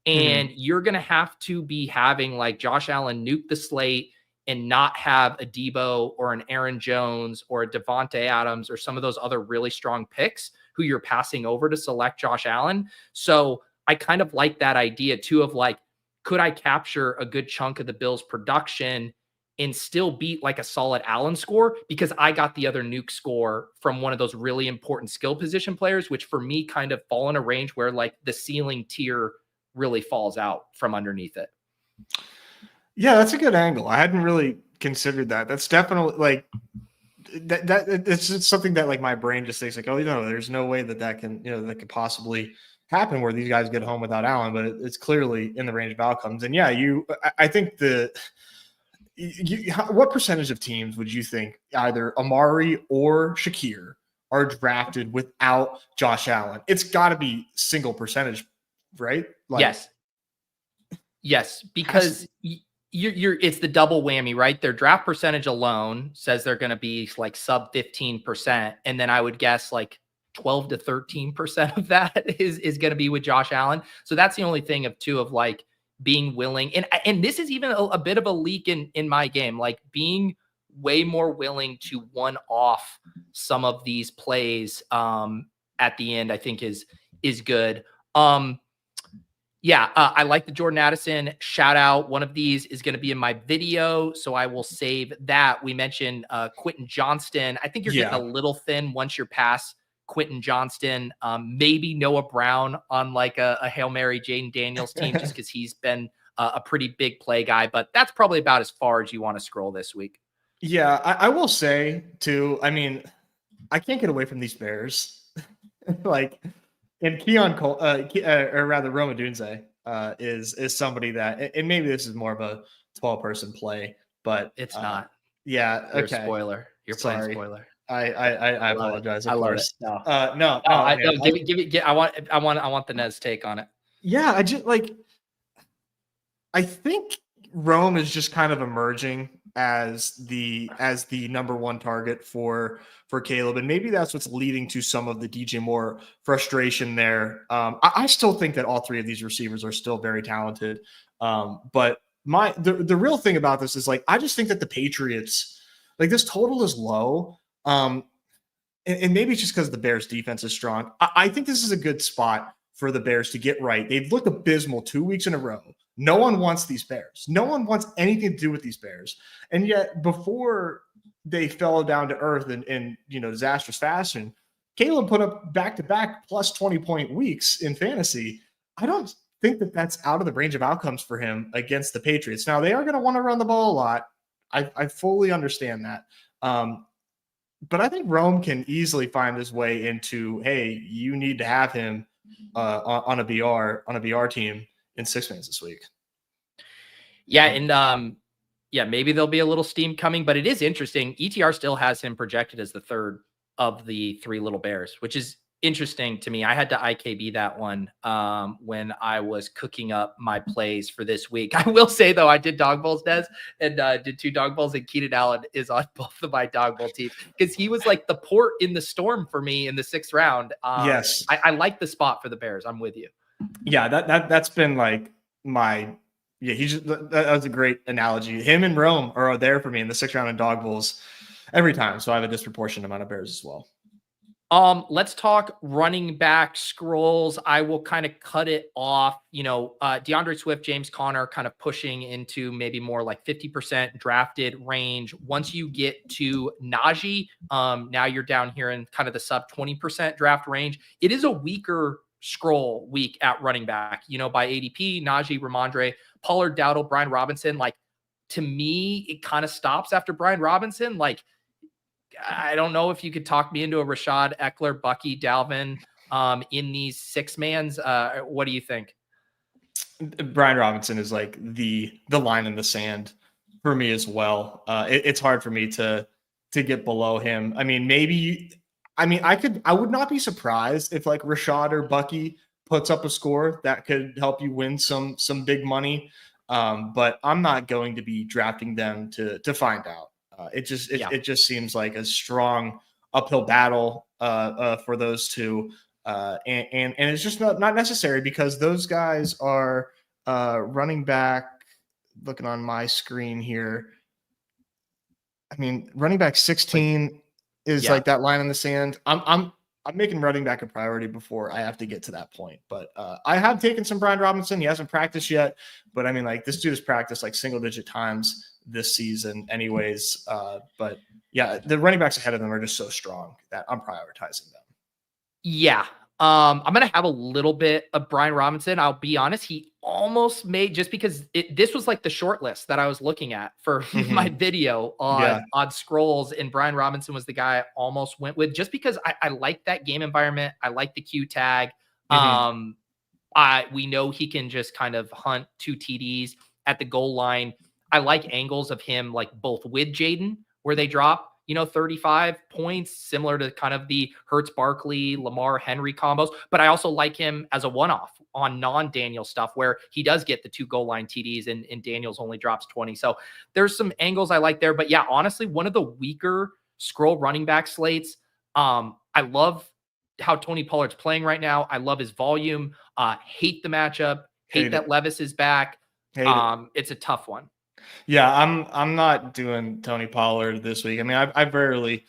And you're going to have to be having like Josh Allen nuke the slate and not have a Debo or an Aaron Jones or a Devontae Adams or some of those other really strong picks who you're passing over to select Josh Allen. So I kind of like that idea too of like, could I capture a good chunk of the Bills' production and still beat like a solid Allen score because I got the other nuke score from one of those really important skill position players, which for me kind of fall in a range where like the ceiling tier really falls out from underneath it. Yeah, that's a good angle. I hadn't really considered that. That's definitely like that it's just something that like my brain just thinks like, oh, there's no way that can, that could possibly happen where these guys get home without Allen, but it's clearly in the range of outcomes. And I think what percentage of teams would you think either Amari or Shakir are drafted without Josh Allen? It's got to be single percentage, right? Like, yes, because it's the double whammy, right? Their draft percentage alone says they're going to be like sub 15%. And then I would guess like 12 to 13% of that is going to be with Josh Allen. So that's the only thing of like being willing. And this is even a bit of a leak in my game, like being way more willing to one off some of these plays at the end, I think is is good. Yeah, I like the Jordan Addison shout out. One of these is going to be in my video, so I will save that. We mentioned Quentin Johnston. I think you're getting a little thin once you're past Quentin Johnston. Maybe Noah Brown on like a Hail Mary Jaden Daniels team, just because he's been a pretty big play guy. But that's probably about as far as you want to scroll this week. Yeah, I will say too. I mean, I can't get away from these Bears. Like, and Keon Cole, or rather Roma Dunze, is somebody that, and maybe this is more of a 12-person play, but it's not. Yeah, You're okay. A spoiler. You're playing spoiler. I apologize. Of course. No. No. Give it. I want the Nez take on it. Yeah, I think Rome is just kind of emerging as the number one target for Caleb, and maybe that's what's leading to some of the DJ Moore frustration there. I still think that all three of these receivers are still very talented, but the real thing about this is, like, I just think that the Patriots, like, this total is low, and maybe it's just because the Bears defense is strong. I think this is a good spot for the Bears to get right. They've looked abysmal 2 weeks in a row. No one wants these Bears. No one wants anything to do with these Bears. And yet, before they fell down to earth in disastrous fashion, Caleb put up back-to-back plus 20-point weeks in fantasy. I don't think that that's out of the range of outcomes for him against the Patriots. Now, they are going to want to run the ball a lot. I fully understand that. But I think Rome can easily find his way into, hey, you need to have him on a BR team in 6 minutes this week. Yeah, and maybe there'll be a little steam coming, but it is interesting. ETR still has him projected as the third of the three little Bears, which is interesting to me. I had to IKB that one when I was cooking up my plays for this week. I will say, though, I did dog bowls, Des, and did 2 dog bowls, and Keenan Allen is on both of my dog bowl teams because he was like the port in the storm for me in the 6th round. Yes. I like the spot for the Bears. I'm with you. Yeah, that's been like my – yeah, that was a great analogy. Him and Rome are there for me in the 6th round in dog bowls every time, so I have a disproportionate amount of Bears as well. Let's talk running back scrolls. I will kind of cut it off. DeAndre Swift, James Conner kind of pushing into maybe more like 50% drafted range. Once you get to Najee, now you're down here in kind of the sub 20% draft range. It is a weaker scroll week at running back, by ADP, Najee, Ramondre, Pollard, Dowdle, Brian Robinson. Like, to me, it kind of stops after Brian Robinson. Like, I don't know if you could talk me into a Rashad, Eckler, Bucky, Dalvin in these 6-mans. What do you think? Brian Robinson is like the line in the sand for me as well. It's hard for me to get below him. I mean, I would not be surprised if like Rashad or Bucky puts up a score that could help you win some big money. But I'm not going to be drafting them to find out. It just seems like a strong uphill battle for those two, and it's just not necessary because those guys are running back. Looking on my screen here, I mean, running back 16 is like that line in the sand. I'm making running back a priority before I have to get to that point. But I have taken some Brian Robinson. He hasn't practiced yet, but I mean, like, this dude has practiced like single-digit times this season anyways. But yeah, the running backs ahead of them are just so strong that I'm prioritizing them. Yeah. I'm going to have a little bit of Brian Robinson. I'll be honest. He almost made, just because this was like the short list that I was looking at for my video on scrolls. And Brian Robinson was the guy I almost went with, just because I like that game environment. I like the Q tag. We know he can just kind of hunt 2 TDs at the goal line. I like angles of him, like both with Jaden, where they drop, 35 points, similar to kind of the Hurts, Barkley, Lamar, Henry combos. But I also like him as a one-off on non-Daniel stuff, where he does get the 2 goal line TDs and Daniels only drops 20. So there's some angles I like there. But yeah, honestly, one of the weaker scroll running back slates. I love how Tony Pollard's playing right now. I love his volume. Hate the matchup. Hate that Levis is back. It's a tough one. Yeah, I'm not doing Tony Pollard this week. I mean, I've rarely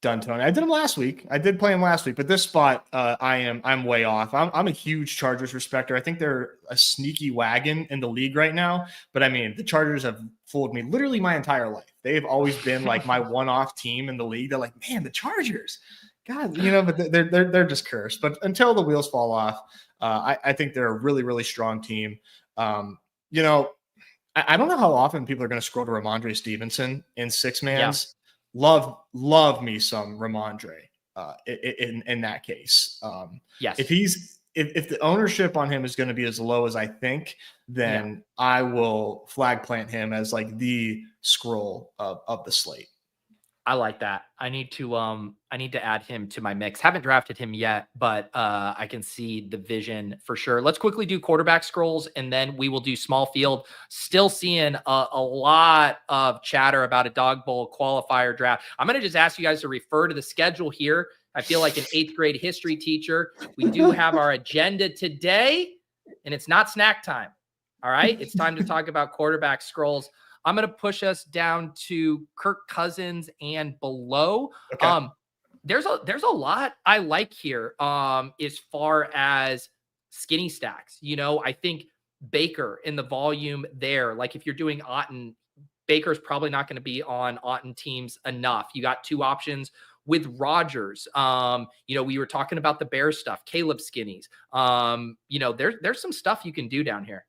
done, Tony. I did him last week. I did play him last week, but this spot, I'm way off. I'm a huge Chargers respecter. I think they're a sneaky wagon in the league right now. But I mean, the Chargers have fooled me literally my entire life. They've always been like my one-off team in the league. They're like, man, the Chargers, God, but they're just cursed. But until the wheels fall off, I think they're a really, really strong team. I don't know how often people are going to scroll to Ramondre Stevenson in six mans. Yeah. Love me some Ramondre in that case. Yes. If the ownership on him is going to be as low as I think, then I will flag plant him as like the scroll of the slate. I like that. I need to add him to my mix. Haven't drafted him yet, but I can see the vision for sure. Let's quickly do quarterback scrolls, and then we will do small field. Still seeing a lot of chatter about a Dog Bowl qualifier draft. I'm going to just ask you guys to refer to the schedule here. I feel like an 8th grade history teacher. We do have our agenda today, and it's not snack time. All right, it's time to talk about quarterback scrolls. I'm going to push us down to Kirk Cousins and below. Okay. There's a lot I like here as far as skinny stacks. I think Baker in the volume there, like if you're doing Otton, Baker's probably not going to be on Otton teams enough. You got 2 options with Rodgers. We were talking about the Bears stuff, Caleb skinnies. There's some stuff you can do down here.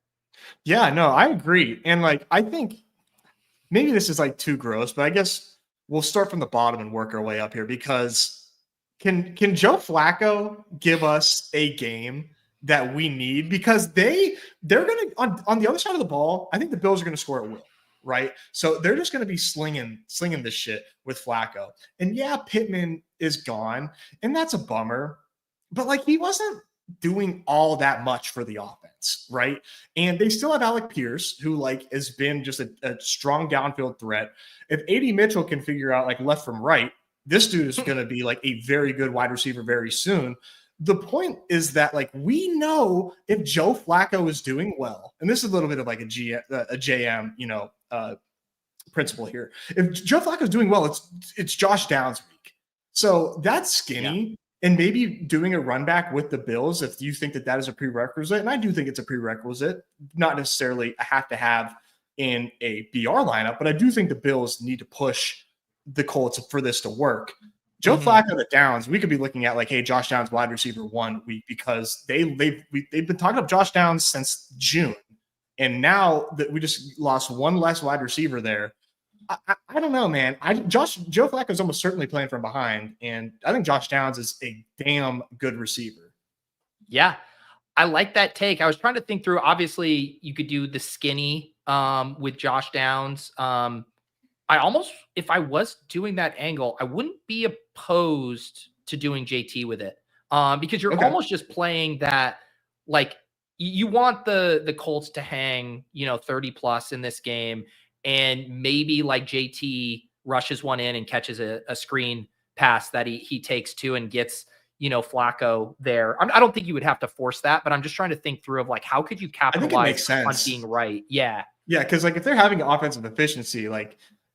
Yeah, no, I agree. And I think maybe this is too gross, but I guess we'll start from the bottom and work our way up here, because can Joe Flacco give us a game that we need? Because they're going to, on the other side of the ball, I think the Bills are going to score at will, right? So they're just going to be slinging this shit with Flacco. And yeah, Pittman is gone, and that's a bummer, but he wasn't doing all that much for the offense, right? And they still have Alec Pierce, who has been just a strong downfield threat. If AD Mitchell can figure out left from right, this dude is going to be a very good wide receiver very soon. The point is that we know if Joe Flacco is doing well, and this is a little bit of a JM, principle here. If Joe Flacco is doing well, it's Josh Downs week. So that's skinny. Yeah. And maybe doing a run back with the Bills, if you think that is a prerequisite, and I do think it's a prerequisite, not necessarily a have to have in a BR lineup, but I do think the Bills need to push the Colts for this to work. Joe Flacco at Downs, we could be looking at hey, Josh Downs wide receiver 1 week, because they've been talking about Josh Downs since June, and now that we just lost one less wide receiver there. I don't know, man. Joe Flacco is almost certainly playing from behind, and I think Josh Downs is a damn good receiver. Yeah, I like that take. I was trying to think through. Obviously, you could do the skinny with Josh Downs. I almost, if I was doing that angle, I wouldn't be opposed to doing JT with it, because you're almost just playing that you want the Colts to hang 30 plus in this game. And maybe JT rushes one in and catches a screen pass that he takes 2 and gets, Flacco there. I don't think you would have to force that, but I'm just trying to think through of how could you capitalize on being right? Yeah. Yeah. Cause if they're having offensive efficiency,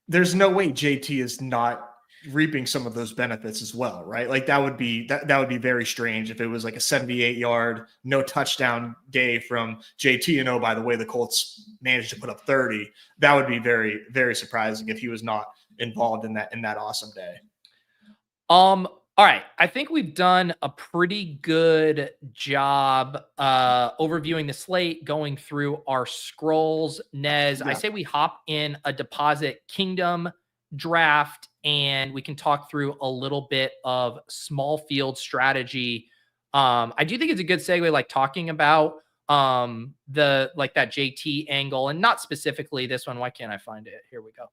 there's no way JT is not reaping some of those benefits as well, right? That would be very strange if it was a 78-yard, no touchdown day from JT. And by the way, the Colts managed to put up 30. That would be very, very surprising if he was not involved in that awesome day. All right. I think we've done a pretty good job overviewing the slate, going through our scrolls. Nez, I say we hop in a deposit kingdom draft, and we can talk through a little bit of small field strategy. I do think it's a good segue, talking about that JT angle, and not specifically this one. Why can't I find it? Here we go.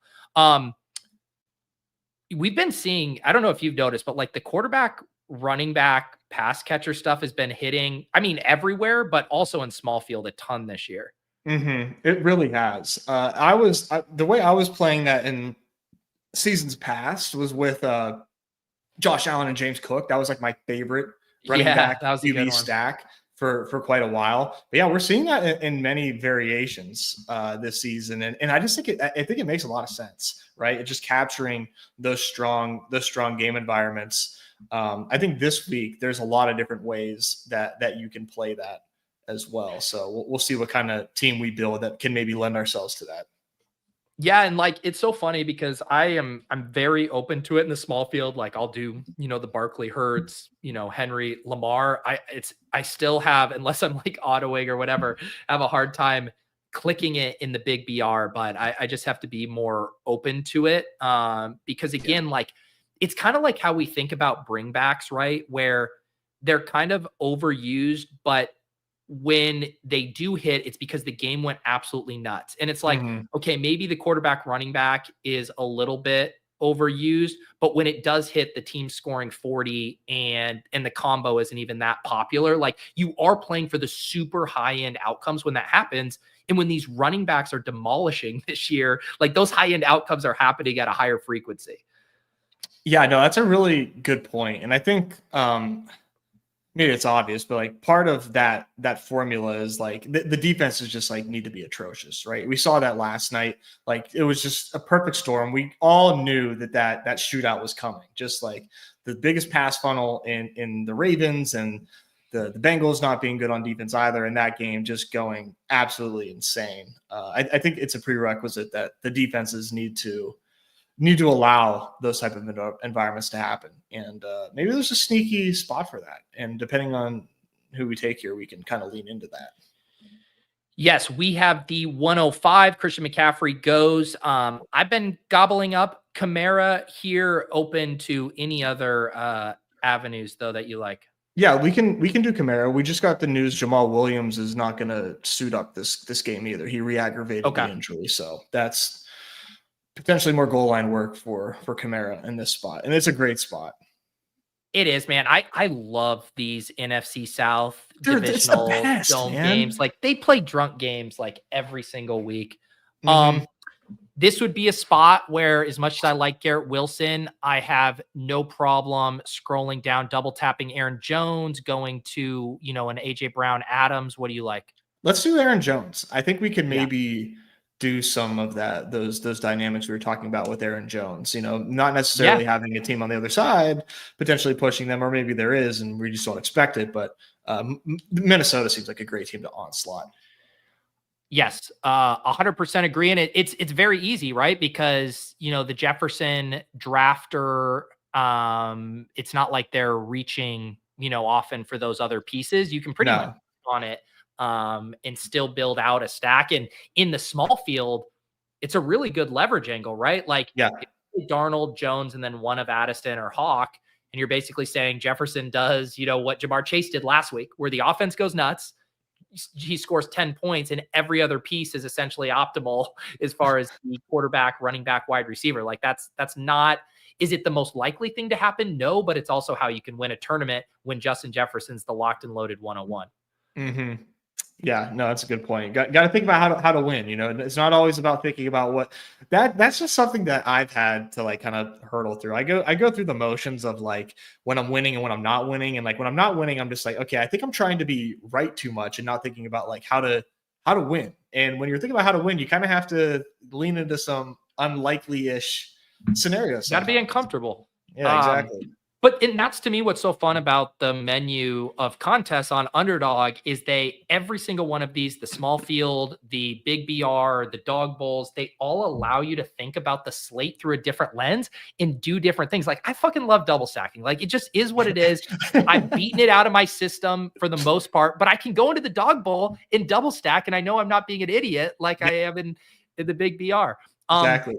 We've been seeing, I don't know if you've noticed, but the quarterback, running back, pass catcher stuff has been hitting, everywhere, but also in small field a ton this year. It really has. The way I was playing that in seasons past was with Josh Allen and James Cook. That was my favorite running back QB stack for quite a while. But yeah, we're seeing that in many variations this season, and I just think it makes a lot of sense, right? It's just capturing those strong game environments. I think this week there's a lot of different ways that you can play that as well. So we'll see what kind of team we build that can maybe lend ourselves to that. Yeah, and like it's so funny because I'm very open to it in the small field. Like I'll do, the Barkley Hurts, Henry Lamar. I still have, unless I'm like autoing or whatever, have a hard time clicking it in the big BR, but I just have to be more open to it. Because again, like it's kind of like how we think about bringbacks, right? Where they're kind of overused, but when they do hit, it's because the game went absolutely nuts. And it's like, okay, maybe the quarterback running back is a little bit overused, but when it does hit, the team's scoring 40 and the combo isn't even that popular. Like you are playing for the super high end outcomes when that happens. And when these running backs are demolishing this year, like those high end outcomes are happening at a higher frequency. Yeah, no, that's a really good point. And I think maybe it's obvious, but like part of that formula is like the defenses just like need to be atrocious, right? We saw that last night. Like it was just a perfect storm. We all knew that shootout was coming. Just like the biggest pass funnel in the Ravens and the Bengals not being good on defense either, and that game just going absolutely insane. I think it's a prerequisite that the defenses need to allow those type of environments to happen. And maybe there's a sneaky spot for that. And depending on who we take here, we can kind of lean into that. Yes, we have the 105. Christian McCaffrey goes. I've been gobbling up Kamara here, open to any other avenues, though, that you like. Yeah, we can do Kamara. We just got the news Jamal Williams is not going to suit up this game either. He re-aggravated the injury. So that's potentially more goal line work for Kamara in this spot. And it's a great spot. It is, man. I love these NFC South divisional dome games. Like they play drunk games like every single week. This would be a spot where, as much as I like Garrett Wilson, I have no problem scrolling down, double tapping Aaron Jones, going to, an AJ Brown Adams. What do you like? Let's do Aaron Jones. I think we can maybe do some of that, those dynamics we were talking about with Aaron Jones, not necessarily having a team on the other side, potentially pushing them, or maybe there is, and we just don't expect it. But Minnesota seems like a great team to onslaught. Yes, 100% agree. And it's very easy, right? Because, the Jefferson drafter, it's not like they're reaching, often for those other pieces. You can pretty much on it and still build out a stack. And in the small field, it's a really good leverage angle, right? Like Darnold, Jones, and then one of Addison or Hawk. And you're basically saying Jefferson does, what Jamar Chase did last week, where the offense goes nuts. He scores 10 points and every other piece is essentially optimal as far as the quarterback, running back, wide receiver. Like that's not, is it the most likely thing to happen? No, but it's also how you can win a tournament when Justin Jefferson's the locked and loaded 101. Yeah, no, that's a good point. Got to think about how to win. It's not always about thinking about what that's just something that I've had to like kind of hurdle through. I go through the motions of like when I'm winning and when I'm not winning, and like when I'm not winning, I'm just like, okay, I think I'm trying to be right too much and not thinking about like how to win. And when you're thinking about how to win, you kind of have to lean into some unlikely-ish scenarios. Got to be uncomfortable. Yeah, exactly. And that's to me what's so fun about the menu of contests on Underdog is every single one of these, the small field, the big BR, the dog bowls, they all allow you to think about the slate through a different lens and do different things. Like I fucking love double stacking. Like it just is what it is. I've beaten it out of my system for the most part, but I can go into the dog bowl and double stack. And I know I'm not being an idiot like I am in the big BR. Exactly.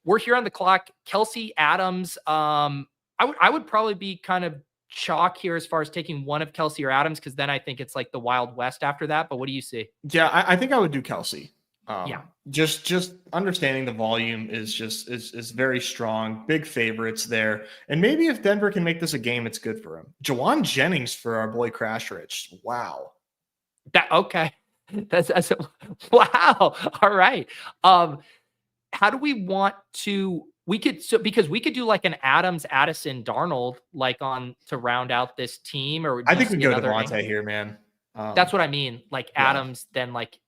We're here on the clock. Kelsey Adams, I would probably be kind of chalk here as far as taking one of Kelsey or Adams, because then I think it's like the Wild West after that. But what do you see? Yeah, I think I would do Kelsey. Just understanding the volume is very strong. Big favorites there, and maybe if Denver can make this a game, it's good for him. Jawan Jennings for our boy Crash Rich. Wow. That's wow. All right. How do we want to? Because we could do like an Adams, Addison, Darnold, like on to round out this team, or I think we go Devontae here, man. That's what I mean. Like Yeah. Adams, then like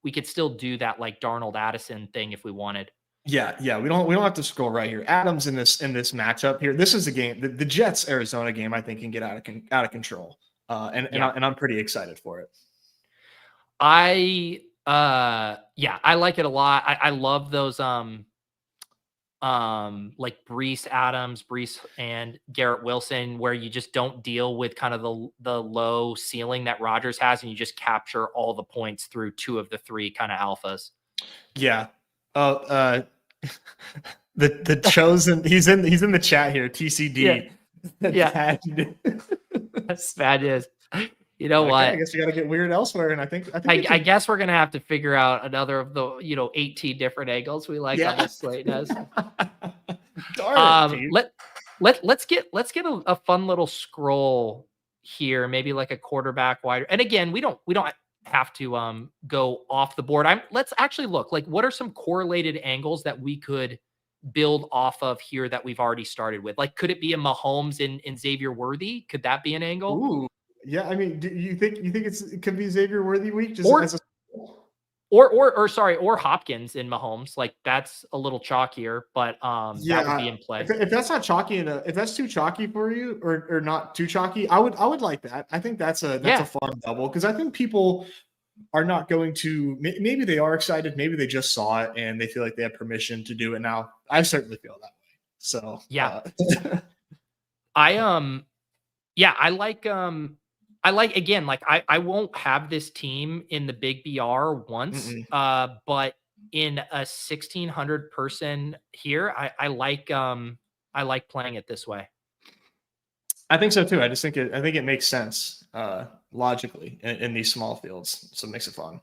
we could still do that like Darnold Addison thing if we wanted. Yeah. We don't have to scroll right here. Adams in this matchup here. This is a game. The Jets Arizona game, I think, can get out of control. And I'm pretty excited for it. I like it a lot. I love those like Brees Adams, Brees and Garrett Wilson, where you just don't deal with kind of the low ceiling that Rodgers has, and you just capture all the points through 2 of the 3 kind of alphas. Yeah. The chosen, he's in the chat here. TCD. Yeah. That's bad is. You know what? I guess we got to get weird elsewhere, and I think I guess we're gonna have to figure out another of the 18 different angles we like on this slate. As let's get a fun little scroll here, maybe like a quarterback wider. And again, we don't have to go off the board. Let's actually look like what are some correlated angles that we could build off of here that we've already started with. Like, could it be a Mahomes and Xavier Worthy? Could that be an angle? Ooh. Yeah, I mean, do you think it could be Xavier Worthy week? Just or Hopkins in Mahomes? Like that's a little chalkier, but that would be in play. If that's not chalky enough, if that's too chalky for you, or not too chalky, I would like that. I think that's a fun double, because I think people are not going to. Maybe they are excited, maybe they just saw it and they feel like they have permission to do it now. I certainly feel that way. So yeah, I like again, like I won't have this team in the big BR once, but in a 1,600 person here, I like playing it this way. I think so too. I think it makes sense logically in these small fields, so it makes it fun.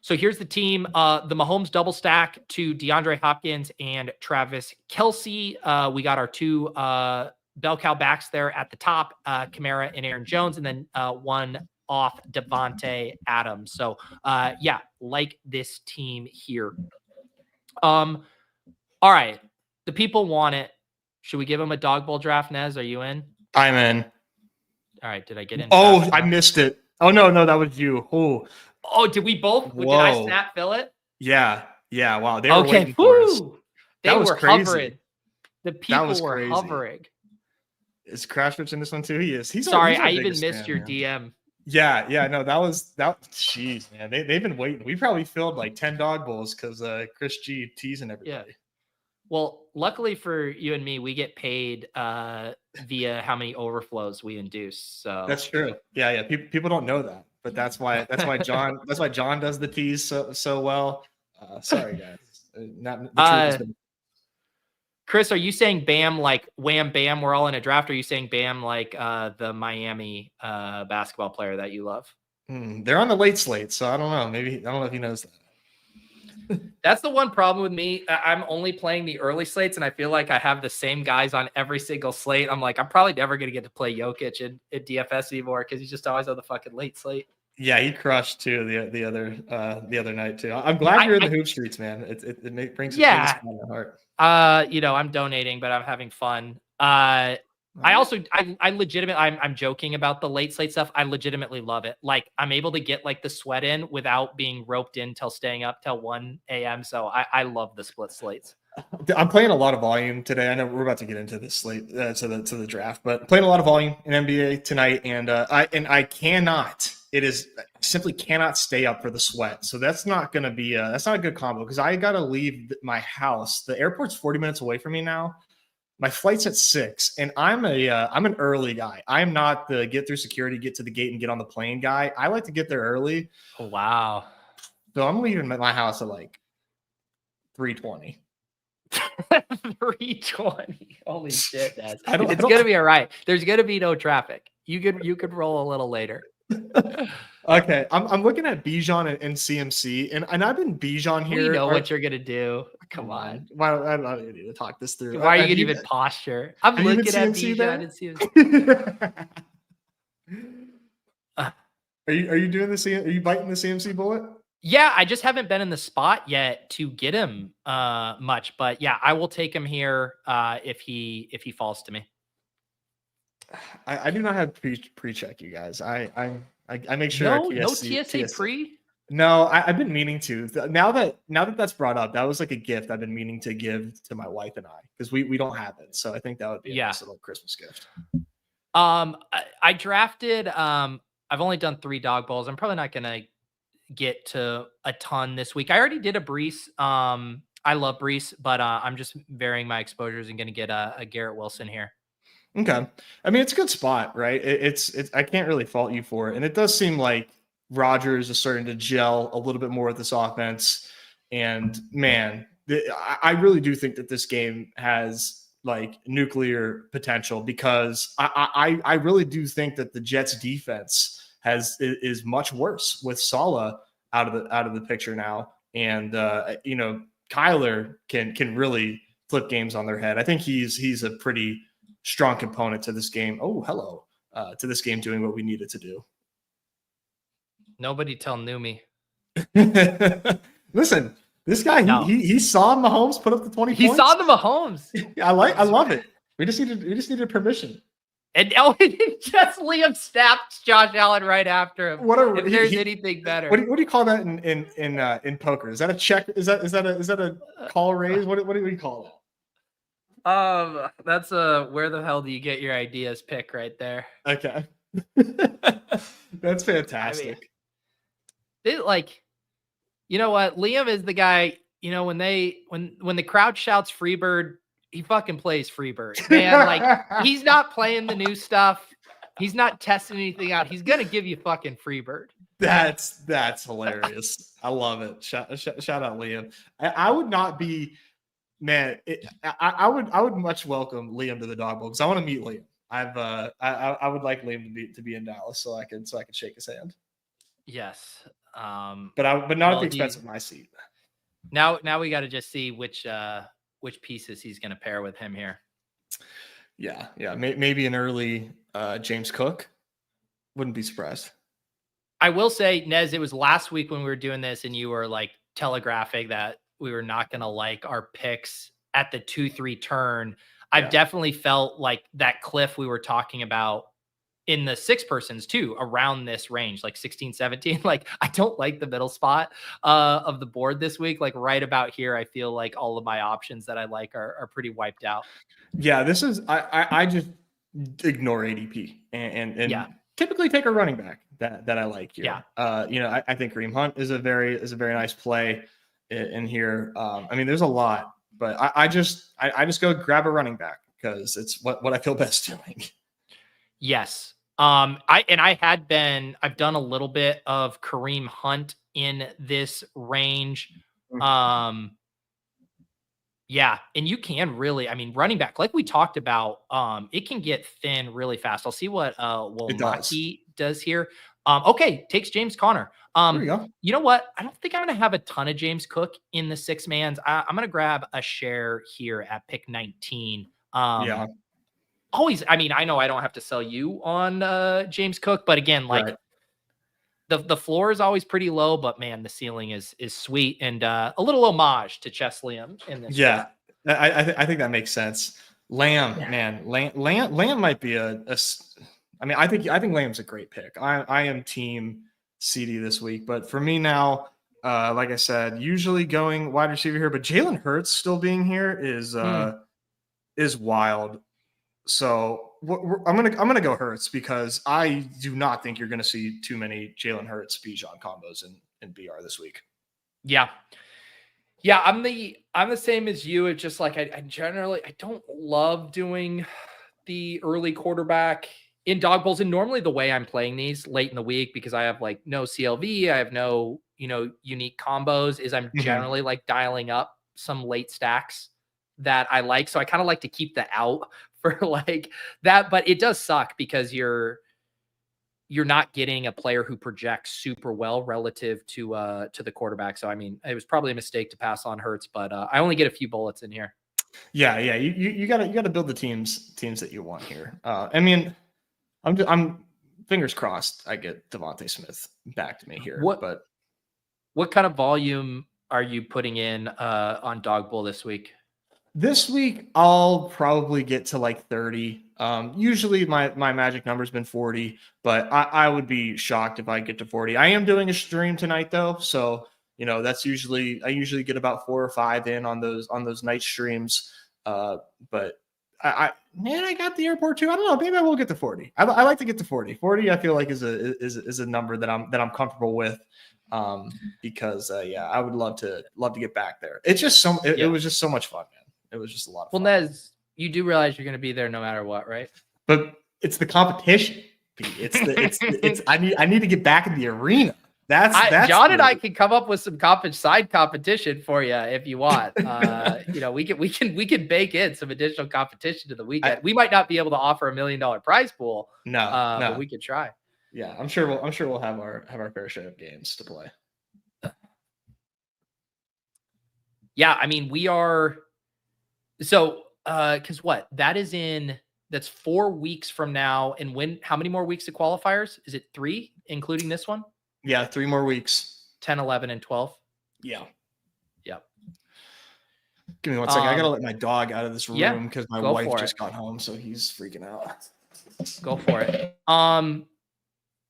So here's the team: the Mahomes double stack to DeAndre Hopkins and Travis Kelce. We got our 2 bell cow backs there at the top, Kamara and Aaron Jones, and then 1 off Devontae Adams. So like this team here. All right, the people want it. Should we give them a dog bowl draft? Nez, are you in? I'm in. All right, did I get in? Oh, I missed it. Oh no, that was you. Oh, did we both? Whoa. Did I snap fill it? Yeah. Wow, they were waiting for us. They were crazy. Hovering. The people were hovering. Is Crashwitch in this one too? He is. Sorry, I even missed your DM. Yeah. No, that was. Jeez, man, they've been waiting. We probably filled like 10 dog bowls because Chris G teasing everybody. Yeah. Well, luckily for you and me, we get paid via how many overflows we induce. So that's true. Yeah. People don't know that, but that's why John does the tease so well. Sorry guys. Chris, are you saying Bam like wham bam? We're all in a draft. Or are you saying Bam like the Miami basketball player that you love? They're on the late slate, so I don't know. Maybe I don't know if he knows that. That's the one problem with me. I'm only playing the early slates, and I feel like I have the same guys on every single slate. I'm like, I'm probably never going to get to play Jokic in DFS anymore because he's just always on the fucking late slate. Yeah, he crushed too the other night too. I'm glad you're in the hoop streets, man. It brings my heart. I'm donating, but I'm having fun. I legitimately, I'm joking about the late slate stuff. I legitimately love it. Like I'm able to get like the sweat in without being roped in till staying up till 1 a.m. So I love the split slates. I'm playing a lot of volume today. I know we're about to get into the slate to the draft, but playing a lot of volume in NBA tonight, and I cannot. It is simply cannot stay up for the sweat. So that's not going to be that's not a good combo because I got to leave my house. The airport's 40 minutes away from me now. My flight's at 6, and I'm an early guy. I'm not the get through security, get to the gate, and get on the plane guy. I like to get there early. Oh, wow. So I'm leaving my house at like 3:20. 3:20. Holy shit, Dad. It's gonna be all right. There's gonna be no traffic. You could roll a little later. Okay, I'm looking at Bijan and CMC, and I've been Bijan here. We know what you're gonna do. Come on. Why I don't need to talk this through. Why are you gonna even posture? I'm looking at Bijan and CMC. Are you doing the CMC? Are you biting the CMC bullet? Yeah, I just haven't been in the spot yet to get him much, but yeah, I will take him here if he falls to me. I do not have pre-check, you guys. I make sure our No TSC, TSA pre. No, I've been meaning to. Now that that's brought up, that was like a gift I've been meaning to give to my wife and I, because we don't have it. So I think that would be a Yeah. nice little Christmas gift. I drafted. I've only done 3 dog bowls. I'm probably not gonna get to a ton this week. I already did a Brees. I love Brees, but I'm just varying my exposures and gonna get a Garrett Wilson here. Okay, I mean it's a good spot, right? It's I can't really fault you for it, and it does seem like Rodgers is starting to gel a little bit more with this offense. And man, I really do think that this game has like nuclear potential, because I really do think that the Jets defense is much worse with Saleh out of the picture now, and Kyler can really flip games on their head. I think he's a pretty strong component to this game. Oh, hello, to this game doing what we needed to do. Nobody tell Numi. Listen, this guy, he saw Mahomes put up the 20 he points. saw the Mahomes. I love it. We just needed permission. And just Liam snaps Josh Allen right after him. If there's anything better. What do you call that in poker? Is that a check? Is that a call raise? What do we call it? That's a where the hell do you get your ideas pick right there. Okay. That's fantastic. I mean, you know what? Liam is the guy, when the crowd shouts Freebird, he fucking plays Freebird, man. Like, he's not playing the new stuff. He's not testing anything out. He's going to give you fucking Freebird. That's hilarious. I love it. Shout out Liam. I would not be, man. I would much welcome Liam to the Dog Bowl, because I want to meet Liam. I would like Liam to be in Dallas so I can shake his hand. Yes. But not at the expense of my seat. Now we got to just see which pieces he's going to pair with him here. Yeah. Maybe an early James Cook. Wouldn't be surprised. I will say, Nez, it was last week when we were doing this and you were like telegraphing that we were not going to like our picks at the 2-3 turn. I've definitely felt like that cliff we were talking about in the 6 persons too, around this range, like 16, 17. Like, I don't like the middle spot of the board this week. Like right about here, I feel like all of my options that I like are pretty wiped out. Yeah, this is, I just ignore ADP and typically take a running back that I like here. Yeah. I think Kareem Hunt is a very nice play in here. I mean, there's a lot, but I just go grab a running back because it's what I feel best doing. Yes. I've done a little bit of Kareem Hunt in this range. Yeah. And you can really, running back, like we talked about, it can get thin really fast. I'll see what, Wolmaki does here. Okay. Takes James Conner. There you go. You know what? I don't think I'm going to have a ton of James Cook in the 6 mans. I'm going to grab a share here at pick 19. Always, I know I don't have to sell you on James Cook, but again, the floor is always pretty low, but man, the ceiling is sweet, and a little homage to Chess Liam in this. Yeah, I think that makes sense. Lamb, man, Lamb might be I think Lamb's a great pick. I am team CD this week, but for me now, like I said, usually going wide receiver here, but Jalen Hurts still being here is wild. So I'm gonna go Hurts, because I do not think you're gonna see too many Jalen Hurts Bijan combos in BR this week. Yeah, I'm the same as you. It's just like I generally don't love doing the early quarterback in dog bowls, and normally the way I'm playing these late in the week, because I have like no CLV, I have no unique combos, is I'm generally like dialing up some late stacks that I like. So I kind of like to keep the out for like that, but it does suck because you're not getting a player who projects super well relative to the quarterback. So it was probably a mistake to pass on Hurts, but I only get a few bullets in here. Yeah. You gotta build the teams that you want here. I'm fingers crossed I get Devontae Smith back to me here. What kind of volume are you putting in on Dog Bowl this week? This week, I'll probably get to like 30. Usually my magic number's been 40, but I would be shocked if I get to 40. I am doing a stream tonight though, so that's I usually get about 4 or 5 in on those night streams. But I got the airport too. I don't know. Maybe I will get to 40. I like to get to 40. 40, I feel like is a number that I'm comfortable with. Because I would love to get back there. It's just it was just so much fun, man. It was just a lot of fun. Well, Nez, you do realize you're going to be there no matter what, right? But it's the competition. Pete. It's I need to get back in the arena. That's John and I can come up with some side competition for you if you want. We can bake in some additional competition to the weekend. We might not be able to offer $1 million prize pool. No, but we could try. Yeah, I'm sure we'll have our fair share of games to play. Yeah, I mean, we are so because that's 4 weeks from now. And how many more weeks of qualifiers? Is it 3, including this one? Yeah, 3 more weeks. 10, 11, and 12. Yeah. Yep. Give me one second. I gotta let my dog out of this room because my wife just got home, so he's freaking out. Go for it.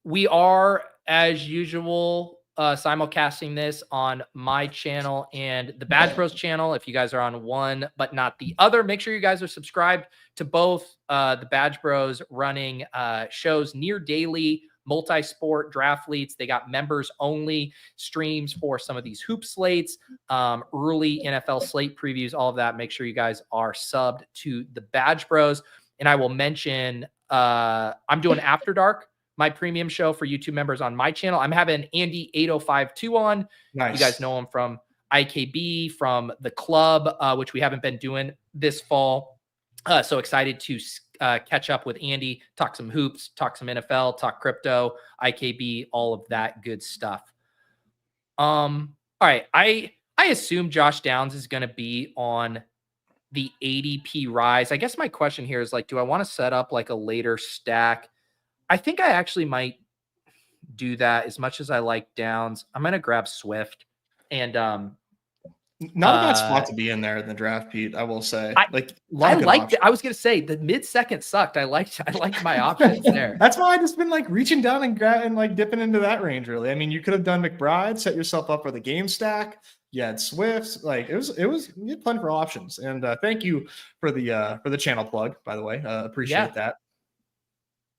We are, as usual, simulcasting this on my channel and the Badge Bros channel. If you guys are on one but not the other, make sure you guys are subscribed to both the Badge Bros running shows near daily, multi-sport draft leads. They got members only streams for some of these hoop slates, early NFL slate previews, all of that. Make sure you guys are subbed to the Badge Bros. And I will mention I'm doing After Dark, my premium show for YouTube members on my channel. I'm having Andy 8052 on. Nice. You guys know him from IKB, from the club, which we haven't been doing this fall. So excited to catch up with Andy, talk some hoops, talk some NFL, talk crypto, IKB, all of that good stuff. All right. I assume Josh Downs is going to be on the ADP rise. I guess my question here is like, do I want to set up like a later stack? I think I actually might do that. As much as I like Downs, I'm going to grab Swift and not a bad spot to be in there in the draft, Pete. I will say, I was going to say the mid-second sucked. I liked my options there. That's why I just been like reaching down and like dipping into that range. Really, I mean, you could have done McBride, set yourself up for the game stack. You had Swift. Like you had plenty for options. And thank you for the channel plug, by the way. Appreciate that.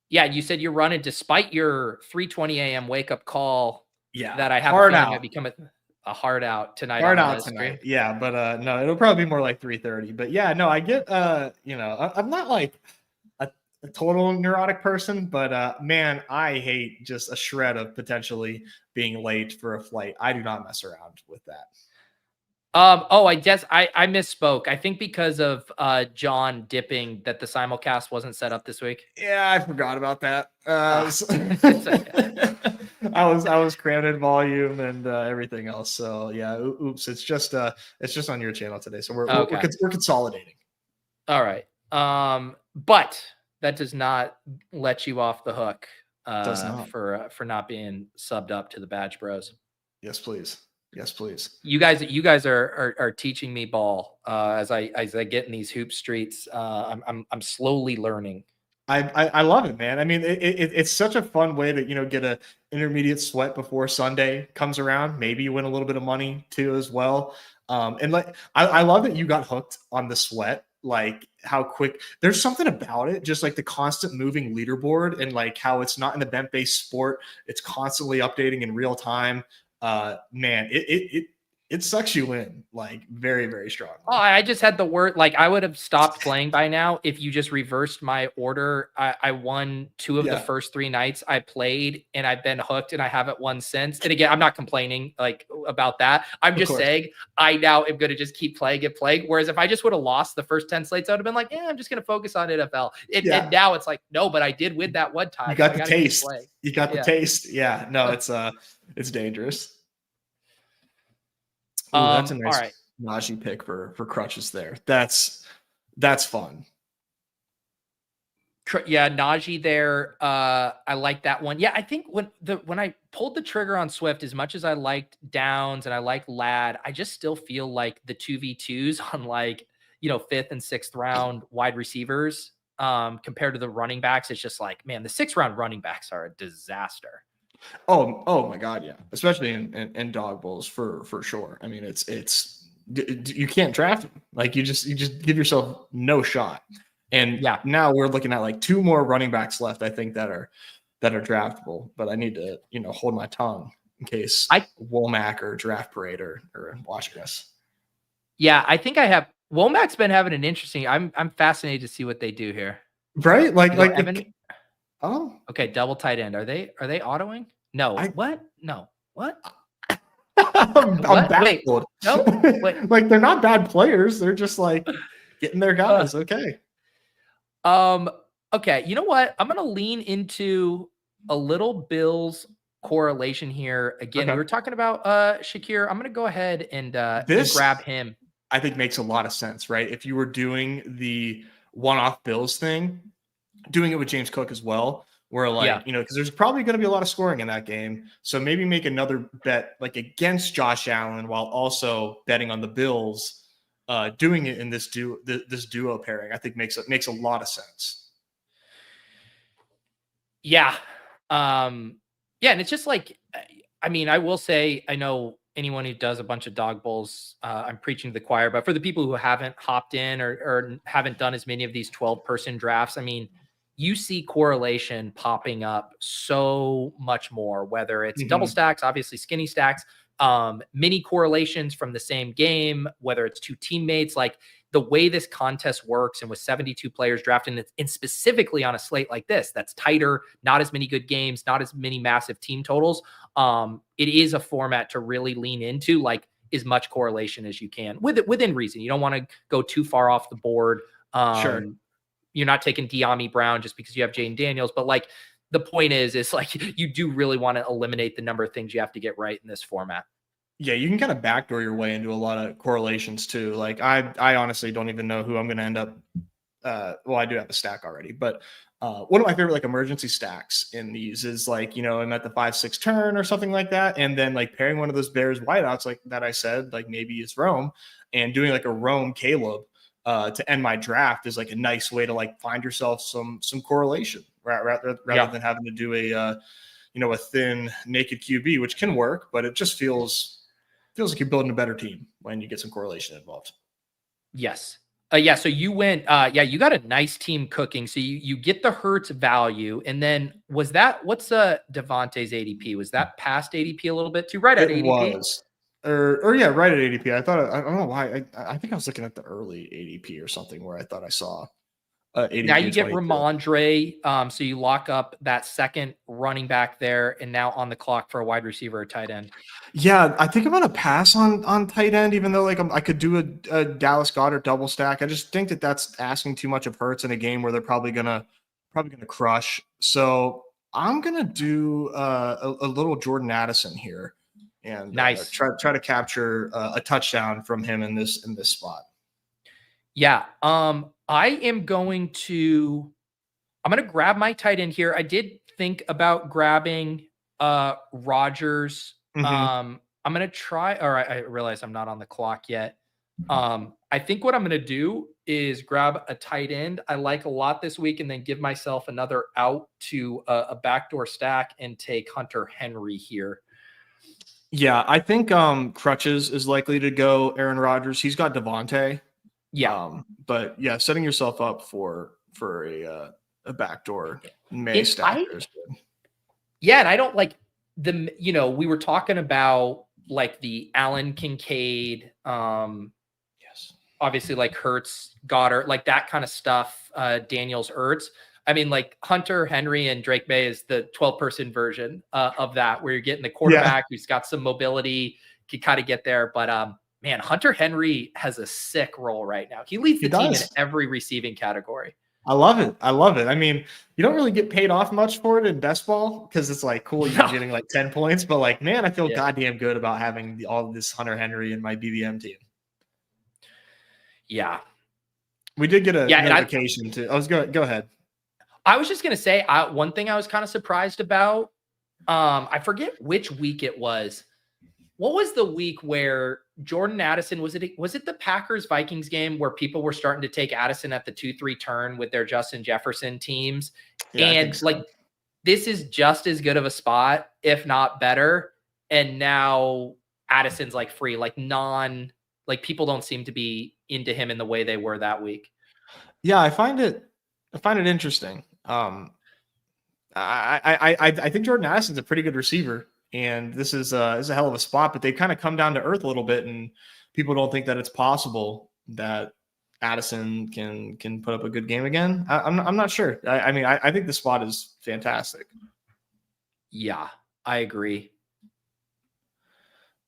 Yeah, you said you're running despite your 3:20 a.m. wake up call. Yeah, that I have a feeling might become a hard out tonight. Hard out tonight. Yeah, but no, it'll probably be more like 3:30. But yeah, no, I get I'm not like a total neurotic person, but man, I hate just a shred of potentially being late for a flight. I do not mess around with that. I guess I misspoke. I think because of John dipping that the simulcast wasn't set up this week. Yeah, I forgot about that. I was crammed in volume and everything else. So yeah, oops. It's just on your channel today. So we're consolidating. All right. But that does not let you off the hook for not being subbed up to the Badge Bros. Yes, please. Yes, please. You guys are teaching me ball as I get in these hoop streets. I'm slowly learning. I love it, man. I mean, it's such a fun way to get a intermediate sweat before Sunday comes around. Maybe you win a little bit of money too as well. And like I love that you got hooked on the sweat. Like how quick there's something about it, just like the constant moving leaderboard and like how it's not an event-based sport. It's constantly updating in real time. Man, it sucks you in like very, very strong. Oh, I just had the word, like I would have stopped playing by now if you just reversed my order. I won 2 of the first 3 nights I played and I've been hooked and I haven't won since. And again, I'm not complaining like about that. I'm just saying I now am going to just keep playing and playing. Whereas if I just would have lost the first 10 slates, I would have been like, I'm just going to focus on NFL. And now it's like, no, but I did win that one time. You got the taste. You got the taste. Yeah, no, it's dangerous. Ooh, that's a nice Najee pick for crutches there. That's fun. Yeah, Najee there. I like that one. Yeah, I think when I pulled the trigger on Swift, as much as I liked Downs and I like Ladd, I just still feel like the 2v2s on like, fifth and sixth round wide receivers compared to the running backs. It's just like, man, the 6th round running backs are a disaster. Oh my God, yeah. Especially in dog bowls for sure. I mean, it's you can't draft them. Like you just give yourself no shot. And yeah, now we're looking at like 2 more running backs left, I think, that are draftable. But I need to, hold my tongue in case Womack or Draft Parade are watching us. Yeah, I think I have. Womack's been having an interesting. I'm fascinated to see what they do here. Right? Evan. Oh, okay. Double tight end. Are they autoing? No. What? No. What? I'm baffled. Wait. No. Wait. Like they're not bad players. They're just like getting their guys. Okay. Okay. You know what? I'm gonna lean into a little Bills correlation here. Again, we were talking about Shakir. I'm gonna go ahead and grab him. I think makes a lot of sense, right? If you were doing the one-off Bills thing, doing it with James Cook as well, where because there's probably going to be a lot of scoring in that game. So maybe make another bet like against Josh Allen while also betting on the Bills, doing it in this duo pairing, I think makes a lot of sense. Yeah. And it's just like, I mean, I will say, I know anyone who does a bunch of dog bowls, I'm preaching to the choir, but for the people who haven't hopped in or haven't done as many of these 12-person drafts, I mean, you see correlation popping up so much more, whether it's double stacks, obviously skinny stacks, mini correlations from the same game, whether it's 2 teammates, like the way this contest works and with 72 players drafted and specifically on a slate like this, that's tighter, not as many good games, not as many massive team totals. It is a format to really lean into, like as much correlation as you can within reason. You don't want to go too far off the board. Sure. You're not taking De'Ami Brown just because you have Jaden Daniels, but like the point is like you do really want to eliminate the number of things you have to get right in this format. Yeah, you can kind of backdoor your way into a lot of correlations too. Like I honestly don't even know who I'm going to end up. Well, I do have a stack already, but one of my favorite like emergency stacks in these is like, I'm at the 5-6 turn or something like that. And then like pairing one of those Bears wideouts like that I said, like maybe it's Rome, and doing like a Rome Caleb to end my draft is like a nice way to like find yourself some correlation rather than having to do a thin naked QB, which can work, but it just feels like you're building a better team when you get some correlation involved. Yes. So you went, you got a nice team cooking. So you get the Hurts value. And then what's Devontae's ADP? Was that past ADP a little bit too? Right at ADP? Was. Yeah, right at ADP. I don't know why. I think I was looking at the early ADP or something where I thought I saw ADP. Now you get Ramondre. So you lock up that second running back there, and now on the clock for a wide receiver or tight end. Yeah, I think I'm gonna pass on tight end, even though like I could do a Dallas Goedert double stack. I just think that's asking too much of Hurts in a game where they're probably gonna crush. So I'm gonna do a little Jordan Addison here, and nice. Try to capture a touchdown from him in this spot. Yeah. I'm going to grab my tight end here. I did think about grabbing Rodgers. I'm going to try, or I realize I'm not on the clock yet. I think what I'm going to do is grab a tight end I like a lot this week and then give myself another out to a backdoor stack and take Hunter Henry here. Yeah, I think Crutches is likely to go Aaron Rodgers. He's got Devontae. Yeah. But yeah, setting yourself up for a backdoor May stack is good. Yeah, and I don't like we were talking about like the Allen Kincaid, yes, obviously like Hurts, Goddard, like that kind of stuff, Daniels, Ertz. I mean, like Hunter Henry and Drake May is the 12-person version of that, where you're getting the quarterback who's got some mobility, can kind of get there, but man, Hunter Henry has a sick role right now. He leads the team in every receiving category. I love it. I mean, you don't really get paid off much for it in best ball because it's like cool you're getting like 10 points, but like, man, I feel goddamn good about having all of this Hunter Henry in my BBM team. Yeah. We did get a notification too. Go ahead. I was just going to say one thing I was kind of surprised about. I forget which week it was. What was the week where Jordan Addison, was it the Packers Vikings game where people were starting to take Addison at the 2-3 turn with their Justin Jefferson teams? Yeah, I think And so. like, this is just as good of a spot, if not better. And now Addison's like free, like people don't seem to be into him in the way they were that week. Yeah, I find it interesting. I think Jordan Addison's a pretty good receiver, and this is a hell of a spot. But they kind of come down to earth a little bit, and people don't think that it's possible that Addison can put up a good game again. I'm not sure. I think the spot is fantastic. Yeah, I agree.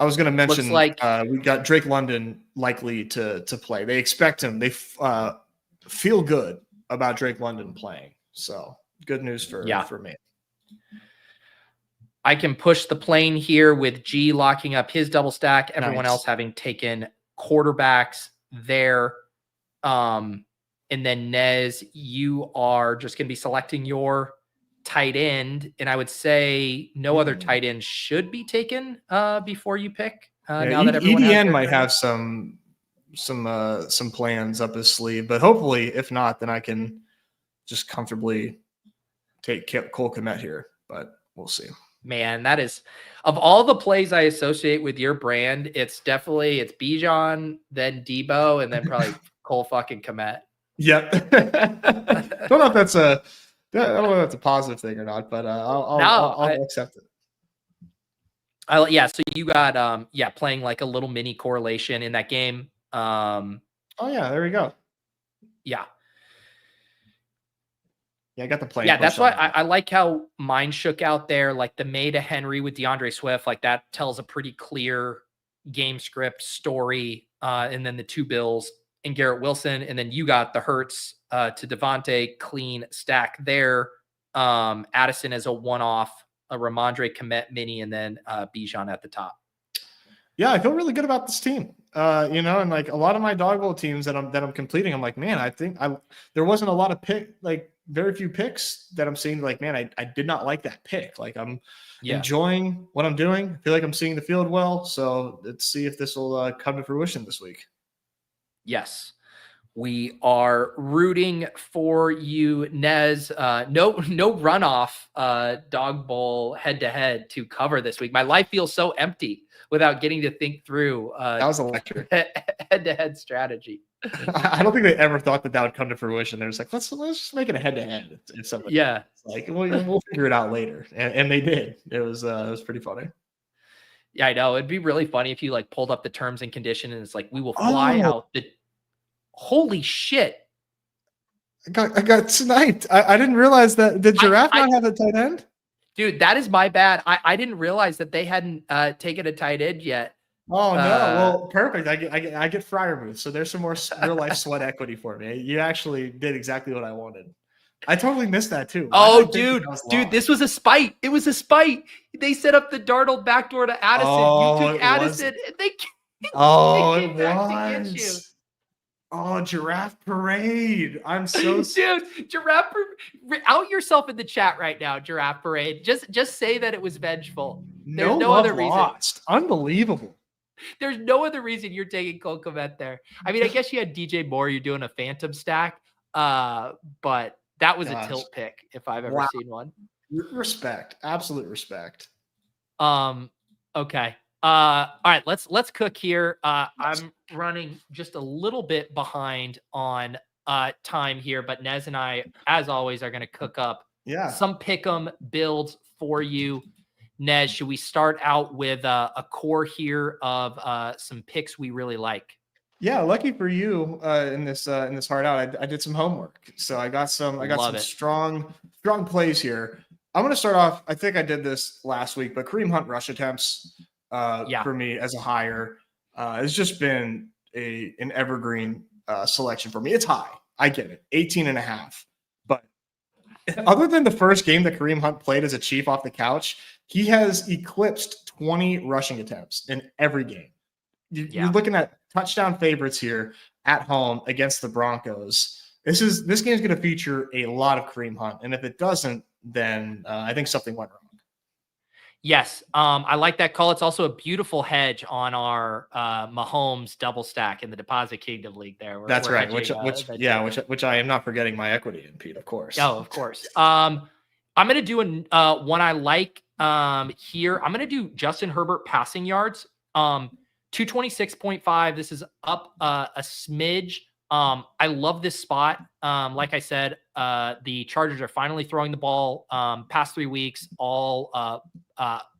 I was going to mention Looks like we got Drake London likely to play. They expect him. They feel good about Drake London playing. So good news for me. I can push the plane here with G locking up his double stack. Everyone else having taken quarterbacks there. And then Nez, you are just going to be selecting your tight end. And I would say no other tight end should be taken before you pick. Now that everyone EDN might have some plans up his sleeve, but hopefully if not, then I can just comfortably take Cole Kmet here, but we'll see. Man, that is, of all the plays I associate with your brand, it's Bijan, then Debo, and then probably Cole fucking Kmet. Yep. I don't know if that's a positive thing or not, but I'll accept it. So you got playing like a little mini correlation in that game. Oh yeah, there we go. Yeah. Yeah, I got the play. Yeah, that's why I like how mine shook out there. Like the May to Henry with DeAndre Swift, like that tells a pretty clear game script story. And then the two Bills and Garrett Wilson, and then you got the Hurts to Devontae, clean stack there. Addison as a one-off, a Ramondre Kmet mini, and then Bijan at the top. Yeah, I feel really good about this team. And like a lot of my dog bowl teams that I'm completing, I'm like, man, I think there wasn't a lot of very few picks that I'm seeing. Like, man, I did not like that pick. Like I'm enjoying what I'm doing. I feel like I'm seeing the field well. So let's see if this will come to fruition this week. Yes. We are rooting for you, Nez. No runoff dog bowl head-to-head to cover this week. My life feels so empty without getting to think through that was electric head-to-head strategy. I don't think they ever thought that would come to fruition. They're just like, let's just make it a head-to-head. If somebody like, we'll figure it out later, and they did. It was pretty funny. Yeah, I know. It'd be really funny if you like pulled up the terms and condition, and it's like, we will fly out the. Holy shit! I got sniped. I didn't realize that. Did Giraffe not have a tight end? Dude, that is my bad. I didn't realize that they hadn't taken a tight end yet. Oh no! Well, perfect. I get Freiermuth, so there's some more real life sweat equity for me. You actually did exactly what I wanted. I totally missed that too. Oh, dude, this was a spite. It was a spite. They set up the Darnold backdoor to Addison. You took Addison, and they it was. Oh, Giraffe Parade. I'm so dude, Giraffe out yourself in the chat right now, Giraffe Parade. Just say that it was vengeful. There's no other reason. Unbelievable. There's no other reason you're taking Cole Kmet there. I mean, I guess you had DJ Moore, you're doing a phantom stack. But that was a tilt pick if I've ever seen one. Respect. Absolute respect. Okay. All right, let's cook here. I'm running just a little bit behind on time here, but Nez and I, as always, are going to cook up some pick'em builds for you. Nez, should we start out with a core here of some picks we really like? Yeah, lucky for you in this hard out, I did some homework, so I got some strong plays here. I'm going to start off. I think I did this last week, but Kareem Hunt rush attempts. For me as a hire, it's just been an evergreen selection for me. It's high. I get it. 18.5. But other than the first game that Kareem Hunt played as a Chief off the couch, he has eclipsed 20 rushing attempts in every game. You're looking at touchdown favorites here at home against the Broncos. This game is going to feature a lot of Kareem Hunt. And if it doesn't, then I think something went wrong. Yes, I like that call. It's also a beautiful hedge on our Mahomes double stack in the Deposit Kingdom League. There, That's we're right. hedging the Jacobs. Which I am not forgetting my equity in, Pete, of course. Oh, of course. I'm gonna do one I like here. I'm gonna do Justin Herbert passing yards. 226.5. This is up a smidge. I love this spot. Like I said, the Chargers are finally throwing the ball. Past 3 weeks, all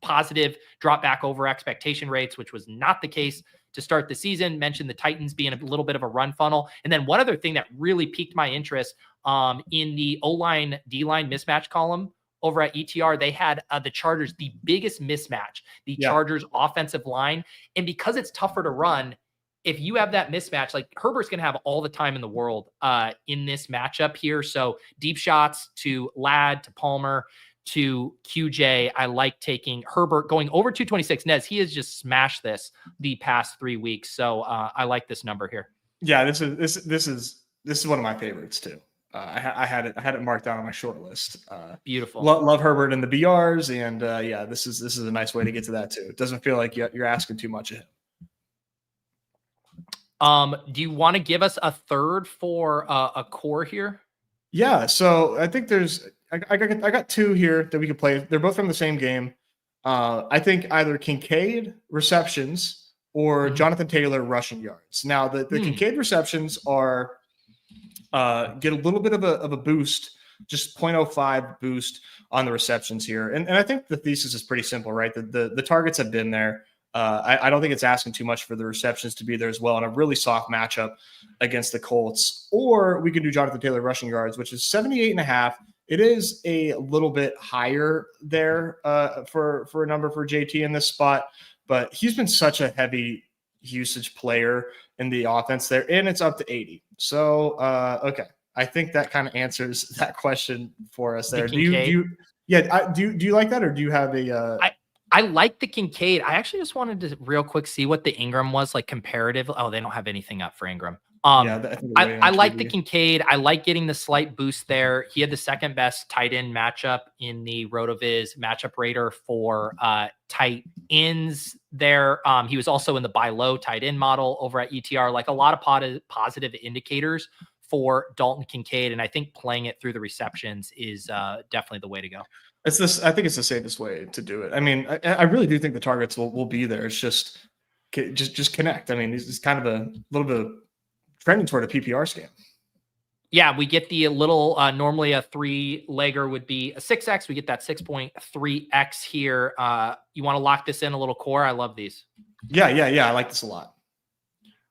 positive drop back over expectation rates, which was not the case to start the season. Mentioned the Titans being a little bit of a run funnel. And then one other thing that really piqued my interest in the O-line, D-line mismatch column over at ETR, they had the Chargers, the biggest mismatch, the Chargers offensive line. And because it's tougher to run, if you have that mismatch, like Herbert's going to have all the time in the world in this matchup here. So deep shots to Ladd, to Palmer, to QJ. I like taking Herbert going over 226. Nez, he has just smashed this the past 3 weeks. So I like this number here. Yeah, this is one of my favorites too. I had it marked down on my short list. Beautiful. Love Herbert in the BRs, and yeah, this is a nice way to get to that too. It doesn't feel like you're asking too much of him. Do you want to give us a third for a core here? Yeah, so I think I got 2 here that we could play. They're both from the same game. I think either Kincaid receptions or Jonathan Taylor rushing yards. Now the Kincaid receptions are get a little bit of a boost, just 0.05 boost on the receptions here. And I think the thesis is pretty simple, right? The targets have been there. I don't think it's asking too much for the receptions to be there as well in a really soft matchup against the Colts. Or we can do Jonathan Taylor rushing yards, which is 78.5. It is a little bit higher there for a number for JT in this spot, but he's been such a heavy usage player in the offense there, and it's up to 80. So, okay. I think that kind of answers that question for us there. Do you like that, or do you have a? I like the Kincaid. I actually just wanted to real quick see what the Ingram was like comparative. Oh, they don't have anything up for Ingram. I like the Kincaid. I like getting the slight boost there. He had the second best tight end matchup in the RotoViz matchup rater for tight ends there. He was also in the buy low tight end model over at ETR, like a lot of positive indicators for Dalton Kincaid. And I think playing it through the receptions is definitely the way to go. I think it's the safest way to do it. I mean, I really do think the targets will be there. It's just connect. I mean, it's kind of a little bit of trending toward a PPR scam. Yeah, we get the little, normally a 3-legger would be a 6X. We get that 6.3X here. You want to lock this in a little core? I love these. Yeah. I like this a lot.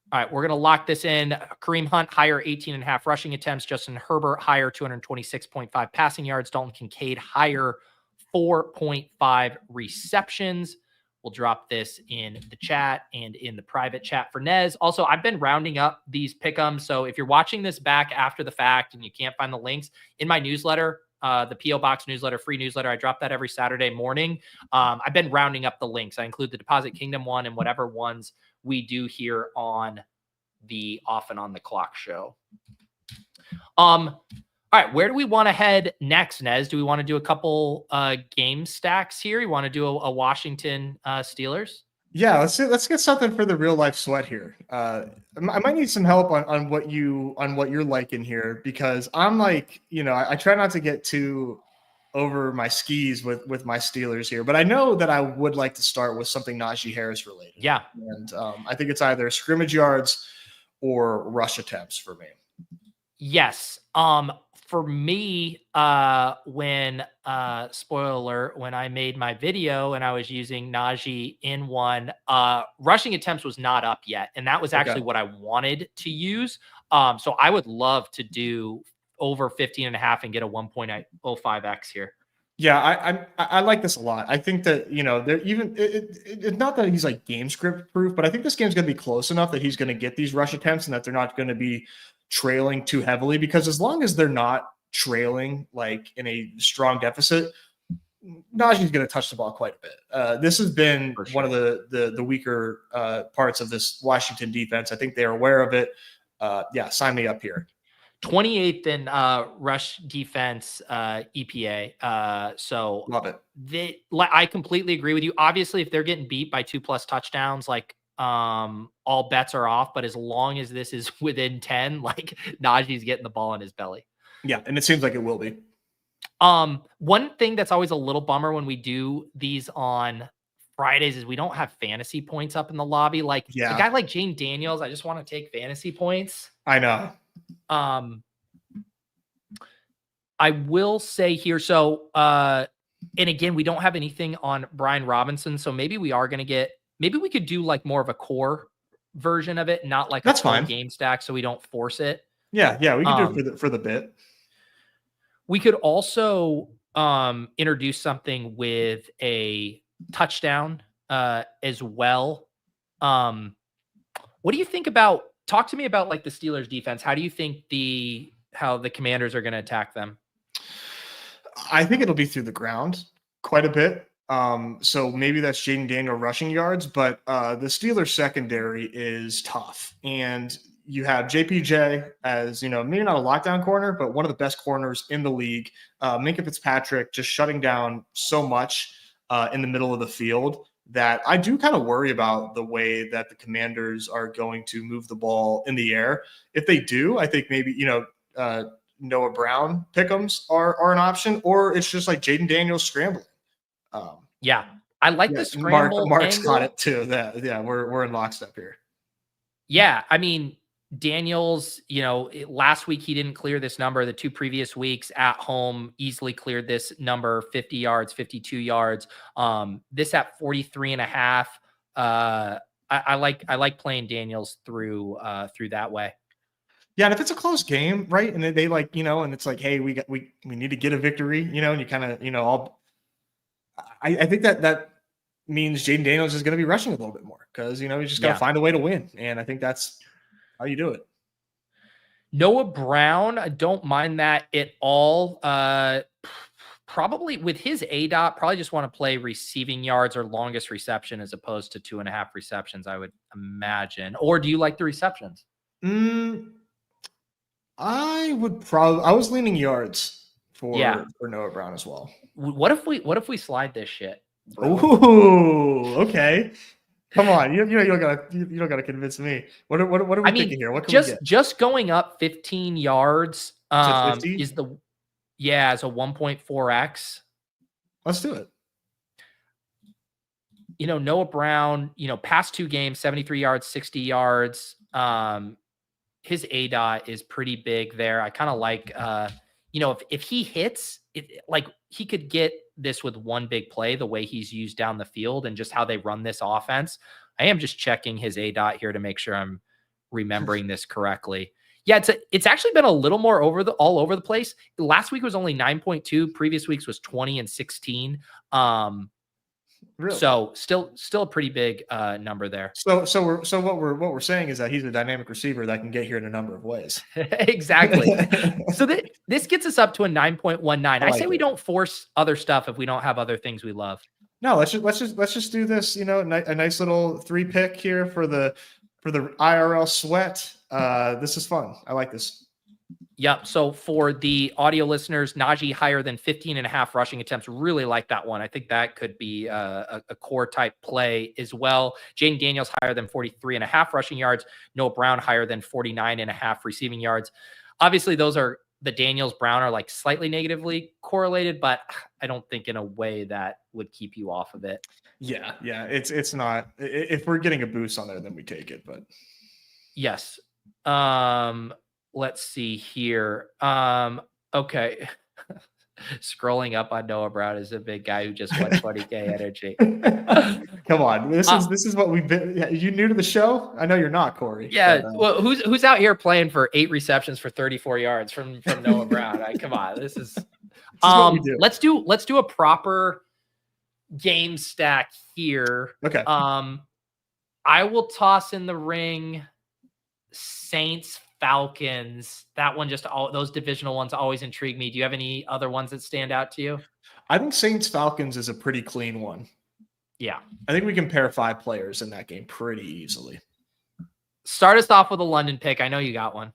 All right, we're going to lock this in. Kareem Hunt, higher 18.5 rushing attempts. Justin Herbert, higher 226.5 passing yards. Dalton Kincaid, higher 4.5 receptions. We'll drop this in the chat and in the private chat for Nez. Also, I've been rounding up these pick'ems. So if you're watching this back after the fact and you can't find the links in my newsletter, the P.O. Box newsletter, free newsletter, I drop that every Saturday morning. I've been rounding up the links. I include the Deposit Kingdom one and whatever ones we do here on the Off and On the Clock show. All right, where do we want to head next, Nez? Do we want to do a couple game stacks here? You want to do a Washington Steelers? Yeah, let's get something for the real life sweat here. I might need some help on what you're liking here, because I'm like, I try not to get too over my skis with my Steelers here, but I know that I would like to start with something Najee Harris related. Yeah, and I think it's either scrimmage yards or rush attempts for me. Yes. For me, when spoiler, when I made my video and I was using Najee in one, rushing attempts was not up yet. And that was actually what I wanted to use. So I would love to do over 15.5 and get a 1.05x here. Yeah, I like this a lot. I think that, they're even it's not that he's like game script proof, but I think this game's going to be close enough that he's going to get these rush attempts and that they're not going to be trailing too heavily, because as long as they're not trailing like in a strong deficit, Najee's going to touch the ball quite a bit. This has been one of the weaker parts of this Washington defense. I think they're aware of it. Yeah, sign me up here. 28th in rush defense EPA. So Love it. I completely agree with you. Obviously, if they're getting beat by 2+ touchdowns, like all bets are off. But as long as this is within 10, like Najee's getting the ball in his belly. Yeah, and it seems like it will be. One thing that's always a little bummer when we do these on Fridays is we don't have fantasy points up in the lobby. Like a guy like Jane Daniels, I just want to take fantasy points. I know. I will say here, so and again, we don't have anything on Brian Robinson, so maybe we are going to get, maybe we could do like more of a core version of it, not like that's a full fine game stack, so we don't force it. Yeah, we can do it for the bit. We could also introduce something with a touchdown as well. What do you think about, talk to me about like the Steelers defense. How do you think how the Commanders are going to attack them? I think it'll be through the ground quite a bit. So maybe that's Jaden Daniel rushing yards, but the Steelers secondary is tough. And you have JPJ as, maybe not a lockdown corner, but one of the best corners in the league. Minkah Fitzpatrick just shutting down so much in the middle of the field that I do kind of worry about the way that the Commanders are going to move the ball in the air. If they do, I think maybe, Noah Brown pick'ems are an option, or it's just like Jaden Daniels scrambling. Yeah, I like the scramble. Mark's angle. got it too. We're in lockstep here. Yeah, I mean, Daniels, last week he didn't clear this number. The 2 previous weeks at home easily cleared this number, 50 yards, 52 yards. This at 43.5. I like playing Daniels through that way. Yeah, and if it's a close game, right? And they like, and it's like, hey, we need to get a victory, and you kind of, I think that means Jaden Daniels is going to be rushing a little bit more because he's just got to find a way to win, and I think that's how you do it. Noah Brown, I don't mind that at all. Probably with his ADOT, probably just want to play receiving yards or longest reception as opposed to 2.5 receptions, I would imagine. Or do you like the receptions? I was leaning yards for Noah Brown as well. What if we slide this shit? Oh, okay. Come on, you don't gotta convince me. What are we thinking here? What can we get? Just going up 15 yards is as a 1.4x. Let's do it. Noah Brown, past 2 games, 73 yards, 60 yards. His ADOT is pretty big there. I kind of like, if he hits it, like he could get this with one big play, the way he's used down the field and just how they run this offense. I am just checking his ADOT here to make sure I'm remembering this correctly. Yeah, it's actually been a little more all over the place. Last week was only 9.2. Previous weeks was 20 and 16. Really? So still a pretty big number there. So what we're saying is that he's a dynamic receiver that can get here in a number of ways. Exactly. So this gets us up to a 9.19. I say we don't force other stuff if we don't have other things we love. No, let's just do this. A nice little 3 pick here for the IRL sweat. This is fun. I like this. Yep. So for the audio listeners, Najee higher than 15.5 rushing attempts. Really like that one. I think that could be a core type play as well. Jaden Daniels higher than 43.5 rushing yards. Noah Brown higher than 49.5 receiving yards. Obviously, the Daniels Brown are like slightly negatively correlated, but I don't think in a way that would keep you off of it. Yeah. It's not. If we're getting a boost on there, then we take it. But yes. Let's see here. Okay. Scrolling up on Noah Brown is a big guy who just won 20K energy. Come on. This is what we've been. You new to the show? I know you're not, Corey. Yeah. But, well, who's out here playing for 8 receptions for 34 yards from Noah Brown? Come on. This is what we do. Let's do a proper game stack here. Okay. I will toss in the ring Saints Falcons. That one, those divisional ones always intrigue me. Do you have any other ones that stand out to you? I think Saints Falcons is a pretty clean one. Yeah. I think we can pair 5 players in that game pretty easily. Start us off with a London pick. I know you got one.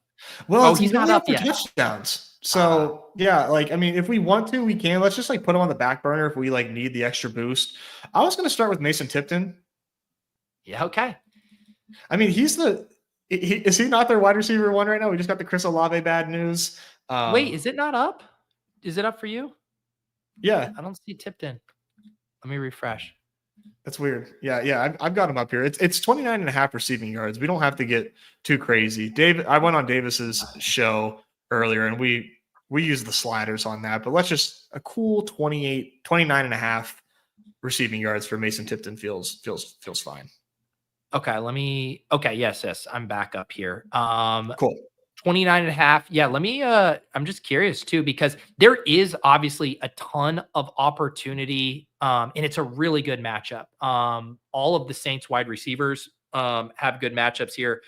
Well, Oh, it's he's not mainly up after yet. touchdowns. Ah, So yeah, like I mean, if we want to, we can. Let's just like put him on the back burner if we like need the extra boost. I was going to start with Mason Tipton. yeah, okay. I mean, is he not their wide receiver one right now? We just got the Chris Olave bad news. Wait, is it not up? Is it up for you? Yeah, I don't see Tipton. Let me refresh. that's weird. Yeah, I've got him up here. It's 29.5 receiving yards. We don't have to get too crazy. David, I went on Davis's show earlier and we used the sliders on that, but let's just a cool 29.5 receiving yards for Mason Tipton feels fine. Okay, okay, yes, I'm back up here. Cool. 29.5. Yeah, let me I'm just curious too, because there is obviously a ton of opportunity, and it's a really good matchup. All of the Saints wide receivers have good matchups here.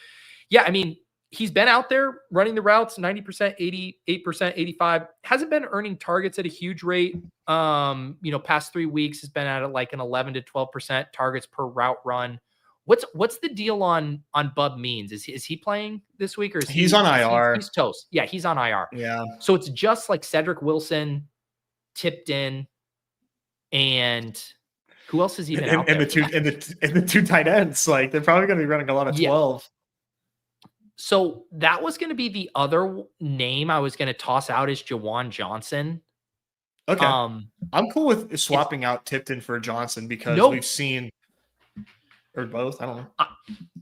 Yeah, I mean, he's been out there running the routes 90%, 88%, 85. Hasn't been earning targets at a huge rate. Past 3 weeks has been at like an 11 to 12% targets per route run. What's the deal on Bub Means? Is he playing this week, or He's on IR. He's toast? Yeah, he's on IR. Yeah. So it's just like Cedric Wilson, Tipton, and who else has he been out there? The two tight ends. Like they're probably going to be running a lot of 12. So that was going to be the other name I was going to toss out is Jawan Johnson. Okay. I'm cool with swapping out Tipton for Johnson because we've seen or both. I don't know.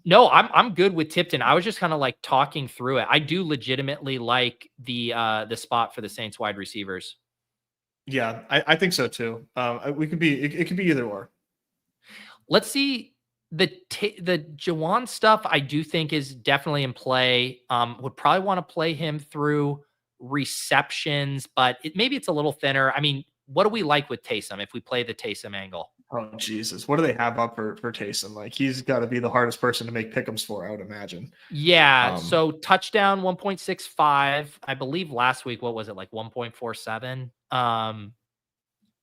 No, I'm good with Tipton. I was just kind of like talking through it. I do legitimately like the spot for the Saints wide receivers. Yeah, I think so too. We could be it could be either or. Let's see the Jawan stuff. I do think is definitely in play. Would probably want to play him through receptions, but maybe it's a little thinner. I mean, what do we like with Taysom if we play the Taysom angle? Oh Jesus, what do they have up for Taysom? Like he's got to be the hardest person to make pick'ems for, I would imagine. Yeah. So touchdown 1.65. I believe last week, what was it, like 1.47?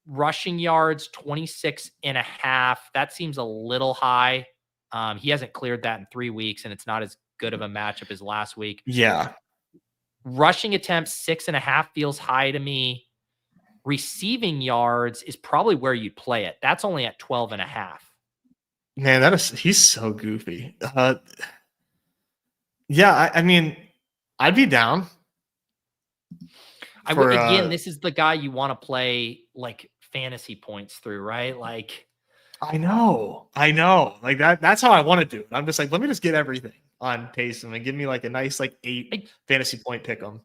Rushing yards 26.5. That seems a little high. He hasn't cleared that in 3 weeks, and it's not as good of a matchup as last week. Yeah. Rushing attempts 6.5 feels high to me. Receiving yards is probably where you'd play it. That's only at 12.5. Man, he's so goofy. Yeah, I mean, I'd be down. I would again. This is the guy you want to play like fantasy points through, right? Like, I know. Like that's how I want to do it. I'm just like, let me just get everything on Taysom and give me like a nice like 8 fantasy point pick 'em.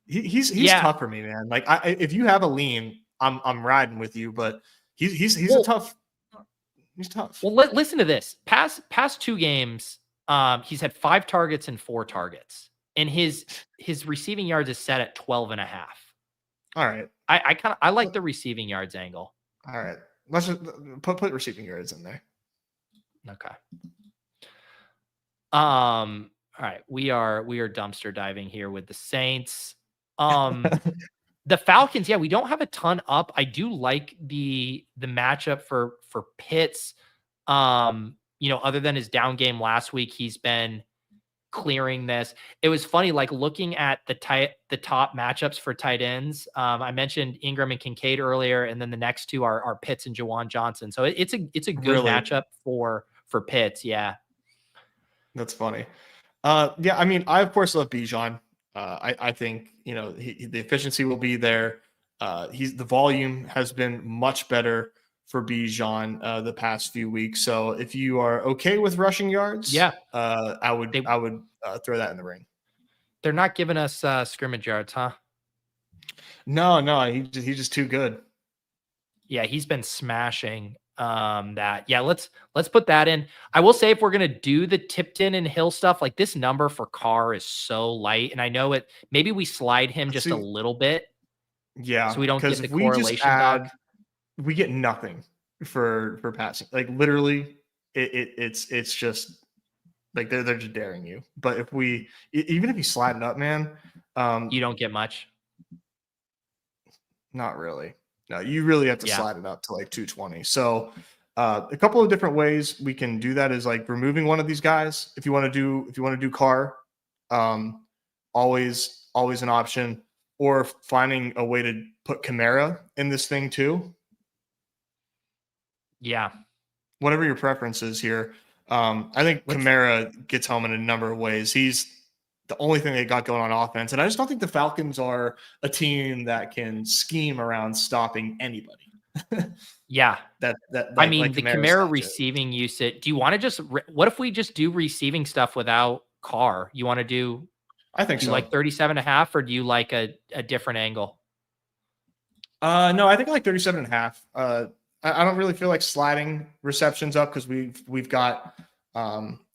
He's tough for me, man. Like if you have a lean, I'm riding with you, but he's tough. He's tough. Well, listen to this. Past 2 games, he's had 5 targets and 4 targets, and his receiving yards is set at 12.5. All right. I like the receiving yards angle. All right. Let's just put receiving yards in there. Okay. All right. We are dumpster diving here with the Saints. The Falcons, yeah, we don't have a ton up. I do like the matchup for Pitts. Other than his down game last week, he's been clearing this. It was funny, like looking at the top matchups for tight ends. I mentioned Ingram and Kincaid earlier, and then the next 2 are Pitts and Jawan Johnson. So it's a good matchup for Pitts. Yeah, that's funny. Yeah, I mean, I of course love Bijan. I think the efficiency will be there. The volume has been much better for Bijan the past few weeks. So if you are okay with rushing yards, yeah, I would throw that in the ring. They're not giving us scrimmage yards, huh? No, he's just too good. Yeah, he's been smashing that. Yeah, let's put that in. I will say if we're gonna do the Tipton and Hill stuff, like this number for Carr is so light, and I know it. Maybe we slide him just a little bit. Yeah, so we don't get the correlation dog. We get nothing for passing. Like literally, it's just like they're just daring you. But even if you slide it up, man, you don't get much. Not really. No, you really have to slide it up to like 220. So a couple of different ways we can do that is like removing one of these guys. If you want to do Carr, always an option, or finding a way to put Kamara in this thing too. Yeah. Whatever your preference is here. I think Kamara gets home in a number of ways. He's the only thing they got going on offense. And I just don't think the Falcons are a team that can scheme around stopping anybody. Yeah. I mean, the Kamara receiving usage. Do you want to just, what if we just do receiving stuff without Carr? You want to do, I think do you so. like 37.5, or do you like a different angle? No, I think I like 37.5. I don't really feel like sliding receptions up because we've got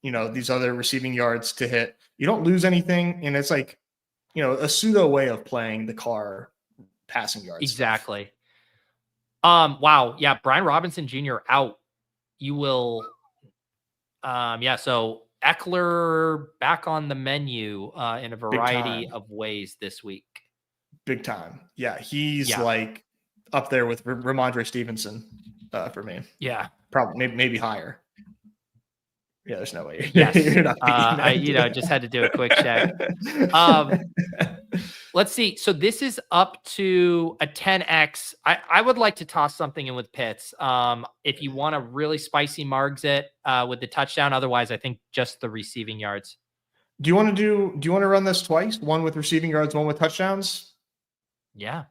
these other receiving yards to hit. You don't lose anything, and it's like a pseudo way of playing the Carr passing yards. Exactly. Stuff. Wow. Yeah, Brian Robinson Jr. out. You will. So Eckler back on the menu in a variety of ways this week. Big time. Yeah, he's like up there with Ramondre Stevenson for me. Yeah, probably maybe higher. Yeah, there's no way. Yes, you're not I just had to do a quick check. Let's see. So this is up to a 10x. I would like to toss something in with Pitts. If you want to really spicy margs it with the touchdown. Otherwise, I think just the receiving yards. Do you want to run this twice? One with receiving yards, one with touchdowns? Yeah.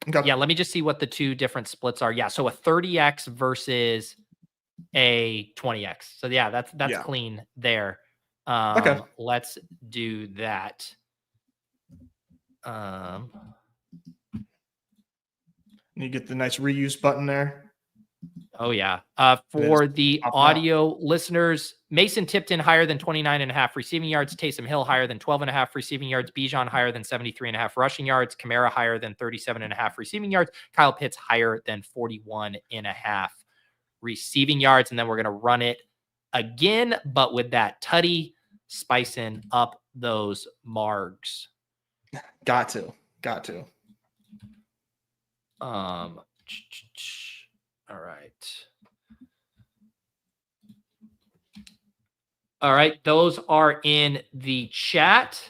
Okay. Yeah, let me just see what the two different splits are. Yeah, so a 30x versus a 20x. So yeah, that's clean there. Okay. Let's do that. You get the nice reuse button there. Oh yeah. For the audio listeners, Mason Tipton higher than 29.5 receiving yards, Taysom Hill higher than 12.5 receiving yards, Bijan higher than 73.5 rushing yards, Kamara higher than 37.5 receiving yards, Kyle Pitts higher than 41.5 receiving yards. And then we're going to run it again, but with that tutty, spicing up those margs. Got to. All right. Those are in the chat.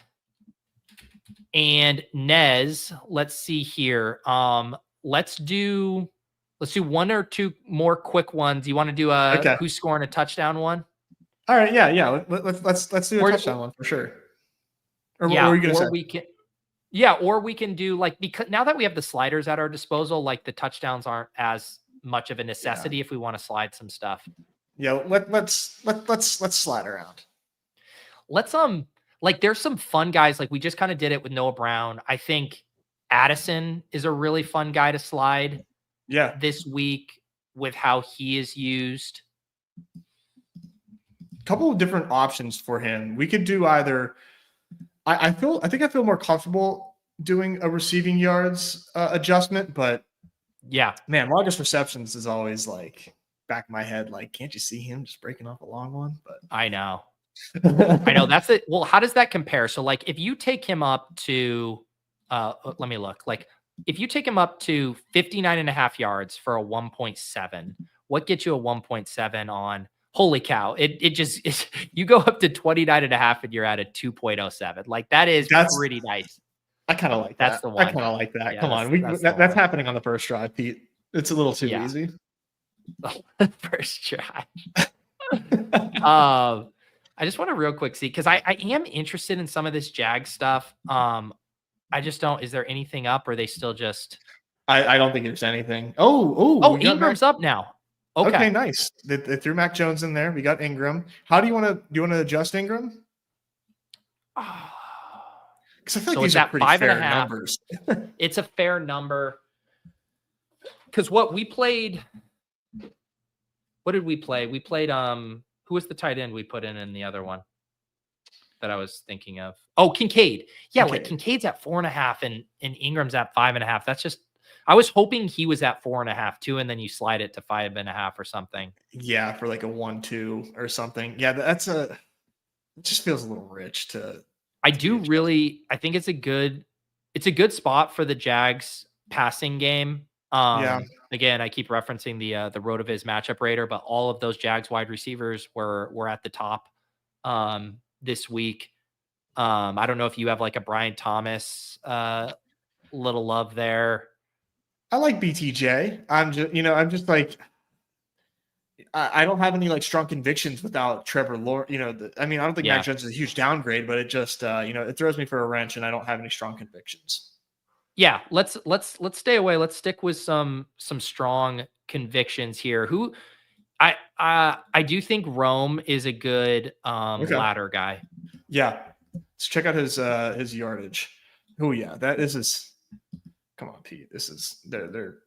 And Nez, let's see here. Let's do one or two more quick ones. You want to do who's scoring a touchdown one? All right. Yeah. Let's do a touchdown one for sure. Or we can do because now that we have the sliders at our disposal, like the touchdowns aren't as much of a necessity if we want to slide some stuff. Yeah, let's slide around. Let's there's some fun guys. Like we just kind of did it with Noah Brown. I think Addison is a really fun guy to slide. Yeah. This week with how he is used. A couple of different options for him. We could do either. I think I feel more comfortable doing a receiving yards adjustment, but yeah, man, largest receptions is always like back of my head. Like, can't you see him just breaking off a long one? But I know. That's it. Well, how does that compare? So like if you take him up to, let me look, like if you take him up to 59.5 yards for a 1.7, what gets you a 1.7 on? Holy cow. It just is, you go up to 29.5 and you're at a 2.07. Like that's pretty nice. I kind of like that. That's the one. I kind of like that. Yeah, come on. That's happening on the first drive, Pete. It's a little too easy. First drive. I just want to real quick see, because I am interested in some of this Jag stuff. I just don't. Is there anything up, or are they still just? I don't think there's anything. Ingram's up now. Okay, nice. They threw Mac Jones in there. We got Ingram. How do you want to adjust Ingram? Because I feel like these are pretty fair numbers. It's a fair number. Because what we played. What did we play? We played who was the tight end we put in the other one that I was thinking of? Oh, Kincaid. Yeah, like Kincaid's at 4.5 and Ingram's at 5.5. That's just, I was hoping he was at 4.5 too, and then you slide it to 5.5 or something. Yeah, for like a 1-2 or something. Yeah, it just feels a little rich to. I think it's a good spot for the Jags passing game. Again, I keep referencing the RotoViz matchup rater, but all of those Jags wide receivers were at the top this week. I don't know if you have like a Brian Thomas little love there. I like BTJ. I'm just like, I don't have any like strong convictions without Trevor Lawrence. I don't think Mac Jones is a huge downgrade, but it just, it throws me for a wrench, and I don't have any strong convictions. Yeah, let's stay away. Let's stick with some strong convictions here. Who I do think Rome is a good Okay. ladder guy. Yeah. Let's check out his yardage. Oh yeah, that is his. Come on, Pete. This is they're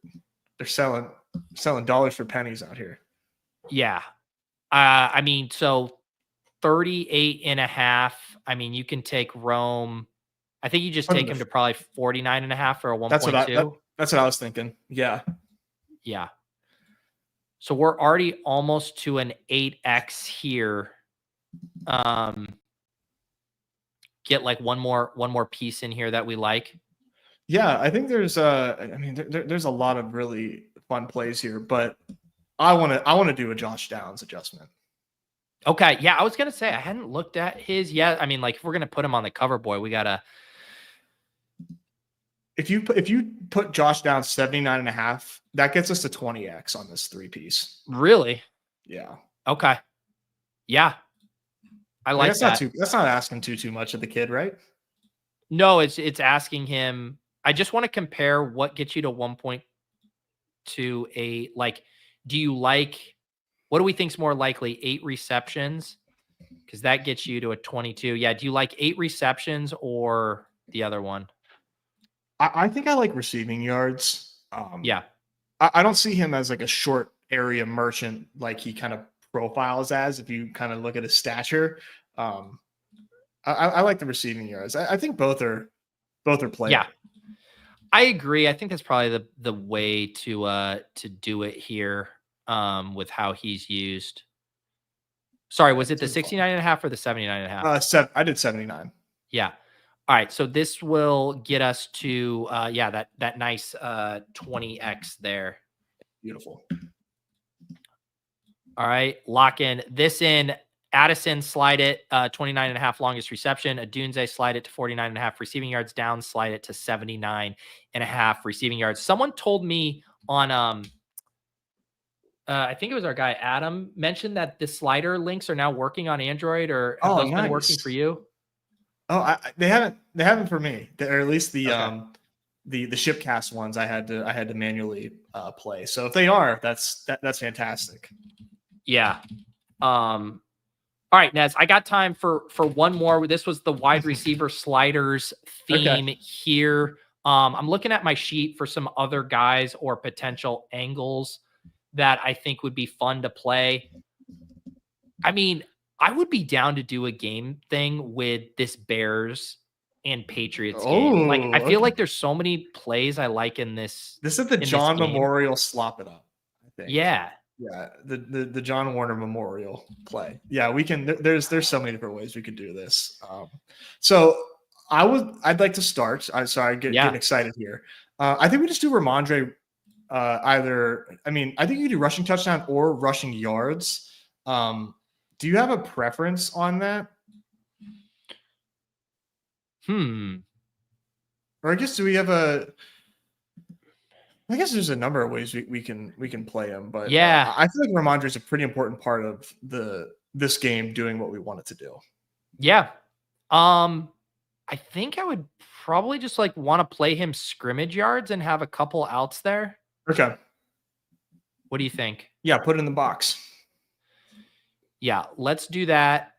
selling dollars for pennies out here. Yeah. So 38.5. You can take Rome. I think you just take him to probably 49.5 or a 1.2. That's what I was thinking. Yeah. Yeah. So we're already almost to an 8x here. Get like one more piece in here that we like. Yeah, I think there's there's a lot of really fun plays here, but I want to do a Josh Downs adjustment. Okay, yeah, I was gonna say I hadn't looked at his yet. If we're gonna put him on the cover boy, we gotta. If you put Josh Downs 79.5, that gets us to 20x on this 3-piece. Really? Yeah. Okay. Yeah. I like that. That's not asking too much of the kid, right? No, it's asking him. I just want to compare what gets you to 1.28. Like, do you like, what do we think's more likely? 8 receptions? Because that gets you to a 22. Yeah. Do you like 8 receptions or the other one? I think I like receiving yards. Yeah. I don't see him as like a short area merchant like he kind of profiles as, if you kind of look at his stature. I like the receiving yards. I think both are playable. Yeah. I agree. I think that's probably the way to do it here with how he's used. Sorry, was it the 69.5 or the 79.5? I did 79. Yeah. All right. So this will get us to that nice 20x there. Beautiful. All right. Lock in this in. Addison, slide it 29.5 longest reception. Adunze, slide it to 49.5 receiving yards. Down, slide it to 79.5 receiving yards. Someone told me on I think it was our guy Adam mentioned that the slider links are now working on Android, or have those been working for you? Oh, they haven't for me. Or at least the Shipcast ones I had to manually play. So if they are, that's fantastic. Yeah. All right, Nez, I got time for one more. This was the wide receiver sliders theme here. I'm looking at my sheet for some other guys or potential angles that I think would be fun to play. I would be down to do a game thing with this Bears and Patriots game. Like, I feel like there's so many plays I like in this. This is the John Memorial slop it up, I think. Yeah. Yeah, the John Warner Memorial play. Yeah, we can. There's so many different ways we could do this. So I'd like to start. I get excited here. I think we just do Ramondre. I think you do rushing touchdown or rushing yards. Do you have a preference on that? Or I guess do we have a? I guess there's a number of ways we can play him, but yeah, I feel like Ramondre is a pretty important part of this game doing what we want it to do. Yeah, I think I would probably just want to play him scrimmage yards and have a couple outs there. Okay. What do you think? Yeah, put it in the box. Yeah, let's do that.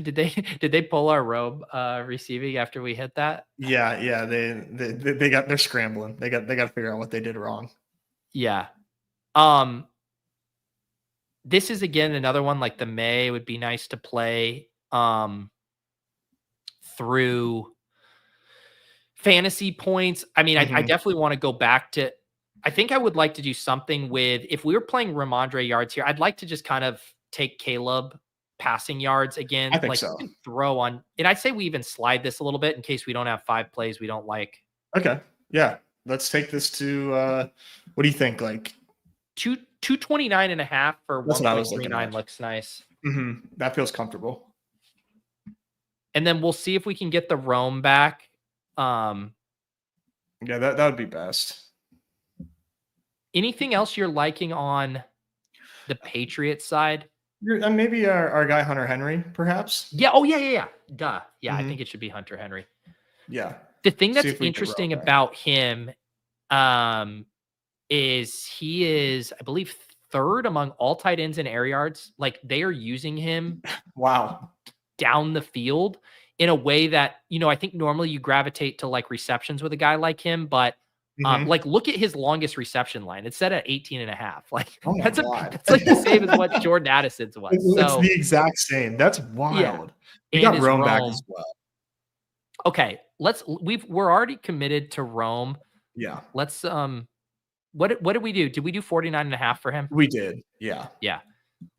Did they pull our robe receiving after we hit that? Yeah, they're scrambling. They got to figure out what they did wrong. Yeah. This is again another one like the May would be nice to play through fantasy points. I definitely want to go back to, I think I would like to do something with, if we were playing Ramondre yards here, I'd like to just kind of take Caleb passing yards again. I think so. Throw on, and I'd say we even slide this a little bit in case we don't have 5 plays we don't like. Okay. Yeah. Let's take this to what do you think? Like 229.5 for 1.39 looks nice. That feels comfortable. And then we'll see if we can get the Rome back. Yeah, that would be best. Anything else you're liking on the Patriots side? Maybe our guy Hunter Henry, perhaps. Yeah. Oh, yeah. Duh. Yeah, I Mhm. think it should be Hunter Henry. Yeah. The thing See that's if we can interesting roll back. about him is he is, I believe, third among all tight ends in air yards. Like they are using him Wow. down the field in a way that, I think normally you gravitate to like receptions with a guy like him, but Mhm. like look at his longest reception line. It's set at 18.5. Like Oh my God. that's like the same as what Jordan Addison's was. It's So the exact same. That's yeah. wild. We And got is Rome back Rome. as well. Okay. We're already committed to Rome. Yeah, Let's what did we do? Did we do 49.5 for him? we did. Yeah. Yeah.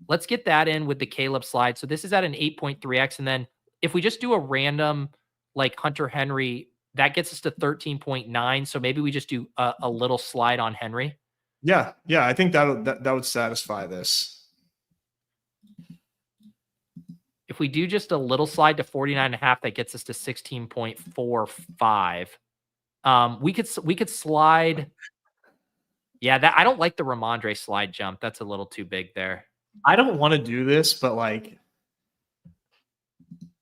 Let's get that in with the Caleb slide. So this is at an 8.3x. And then if we just do a random like Hunter Henry, that gets us to 13.9. So maybe we just do a little slide on Henry. Yeah. I think that would satisfy this. If we do just a little slide to 49.5, that gets us to 16.45. We could slide. Yeah, that I don't like the Ramondre slide jump. That's a little too big there. I don't want to do this, but like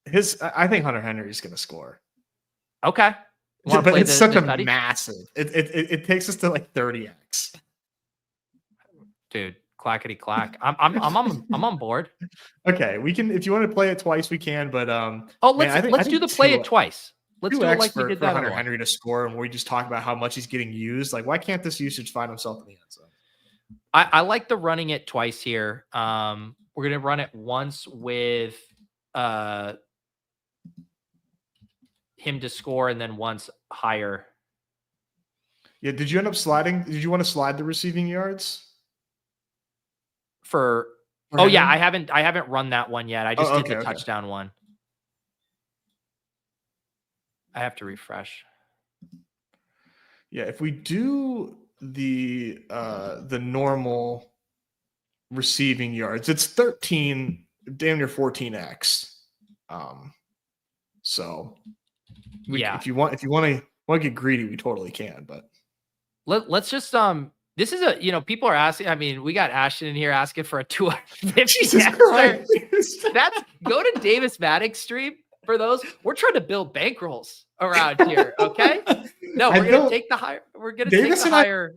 I think Hunter Henry is going to score. Okay. But it's such a massive. It takes us to like 30x. Dude, clackety clack. I'm on board. Okay, we can if you want to play it twice, we can. But let's do the play it twice. Let's do it like we did for that Hunter Henry to score, and we just talk about how much he's getting used. Like, why can't this usage find himself in the end zone? I like the running it twice here. We're gonna run it once with him to score, and then once higher. Yeah. Did you end up sliding? Did you want to slide the receiving yards? For yeah, I haven't run that one yet. I just did the touchdown one. I have to refresh. Yeah, if we do the normal receiving yards, it's 13, damn near 14x. So if you want to get greedy, we totally can. But let's just this is people are asking. I mean, we got Ashton in here asking for a 250. Jesus Christ. That's go to Davis Maddox stream for those. We're trying to build bankrolls around here. Okay. No, we're gonna take the higher. We're gonna take the higher.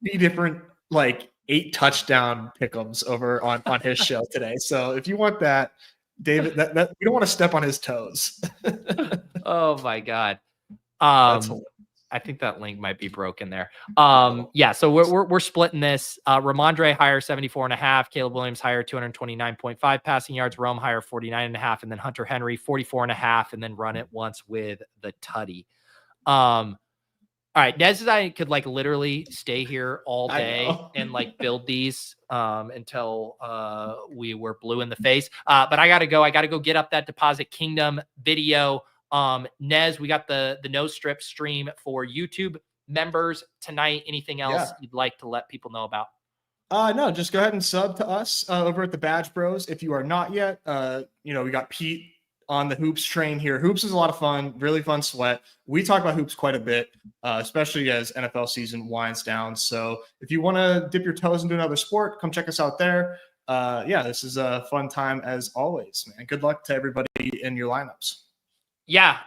3 different like 8 touchdown pick'ems over on his show today. So if you want that, David, that we don't want to step on his toes. Oh my God. I think that link might be broken there. Yeah, so we're splitting this. Ramondre higher 74.5, Caleb Williams higher 229.5 passing yards, Rome higher 49.5, and then Hunter Henry 44.5, and then run it once with the tutty. All right, Nez and I could like literally stay here all day and like build these until we were blue in the face. But I gotta go. I gotta go get up that Deposit Kingdom video. Nez, we got the no strip stream for YouTube members tonight. Anything else you'd like to let people know about? No, just go ahead and sub to us over at the Badge Bros. If you are not yet, we got Pete on the hoops train here. Hoops is a lot of fun, really fun sweat. We talk about hoops quite a bit, especially as NFL season winds down. So if you want to dip your toes into another sport, come check us out there. This is a fun time as always, man. Good luck to everybody in your lineups. Yeah,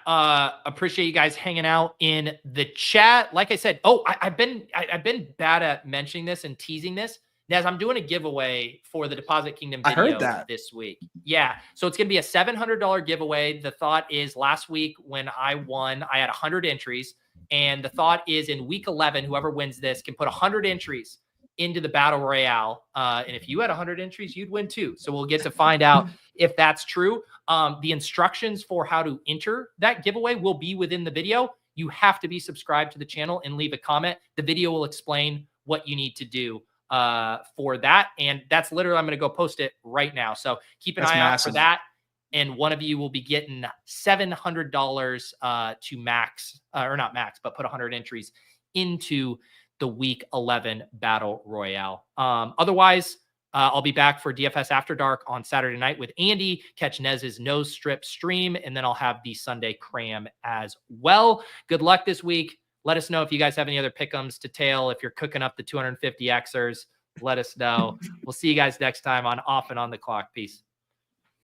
appreciate you guys hanging out in the chat. Like I said, I've been bad at mentioning this and teasing this. Nez, I'm doing a giveaway for the Deposit Kingdom video I heard that this week. Yeah, so it's going to be a $700 giveaway. The thought is last week when I won, I had 100 entries. And the thought is in week 11, whoever wins this can put 100 entries into the Battle Royale. And if you had 100 entries, you'd win too. So we'll get to find out if that's true. The instructions for how to enter that giveaway will be within the video. You have to be subscribed to the channel and leave a comment. The video will explain what you need to do for that. And that's literally, I'm going to go post it right now. So keep an eye out for that. And one of you will be getting $700 to max, or not max, but put 100 entries into the week 11 Battle Royale. Otherwise, I'll be back for DFS After Dark on Saturday night with Andy. Catch Nez's Nose Strip stream, and then I'll have the Sunday cram as well. Good luck this week. Let us know if you guys have any other pick'ems to tail. If you're cooking up the 250 Xers, let us know. We'll see you guys next time on Off and On the Clock. Peace.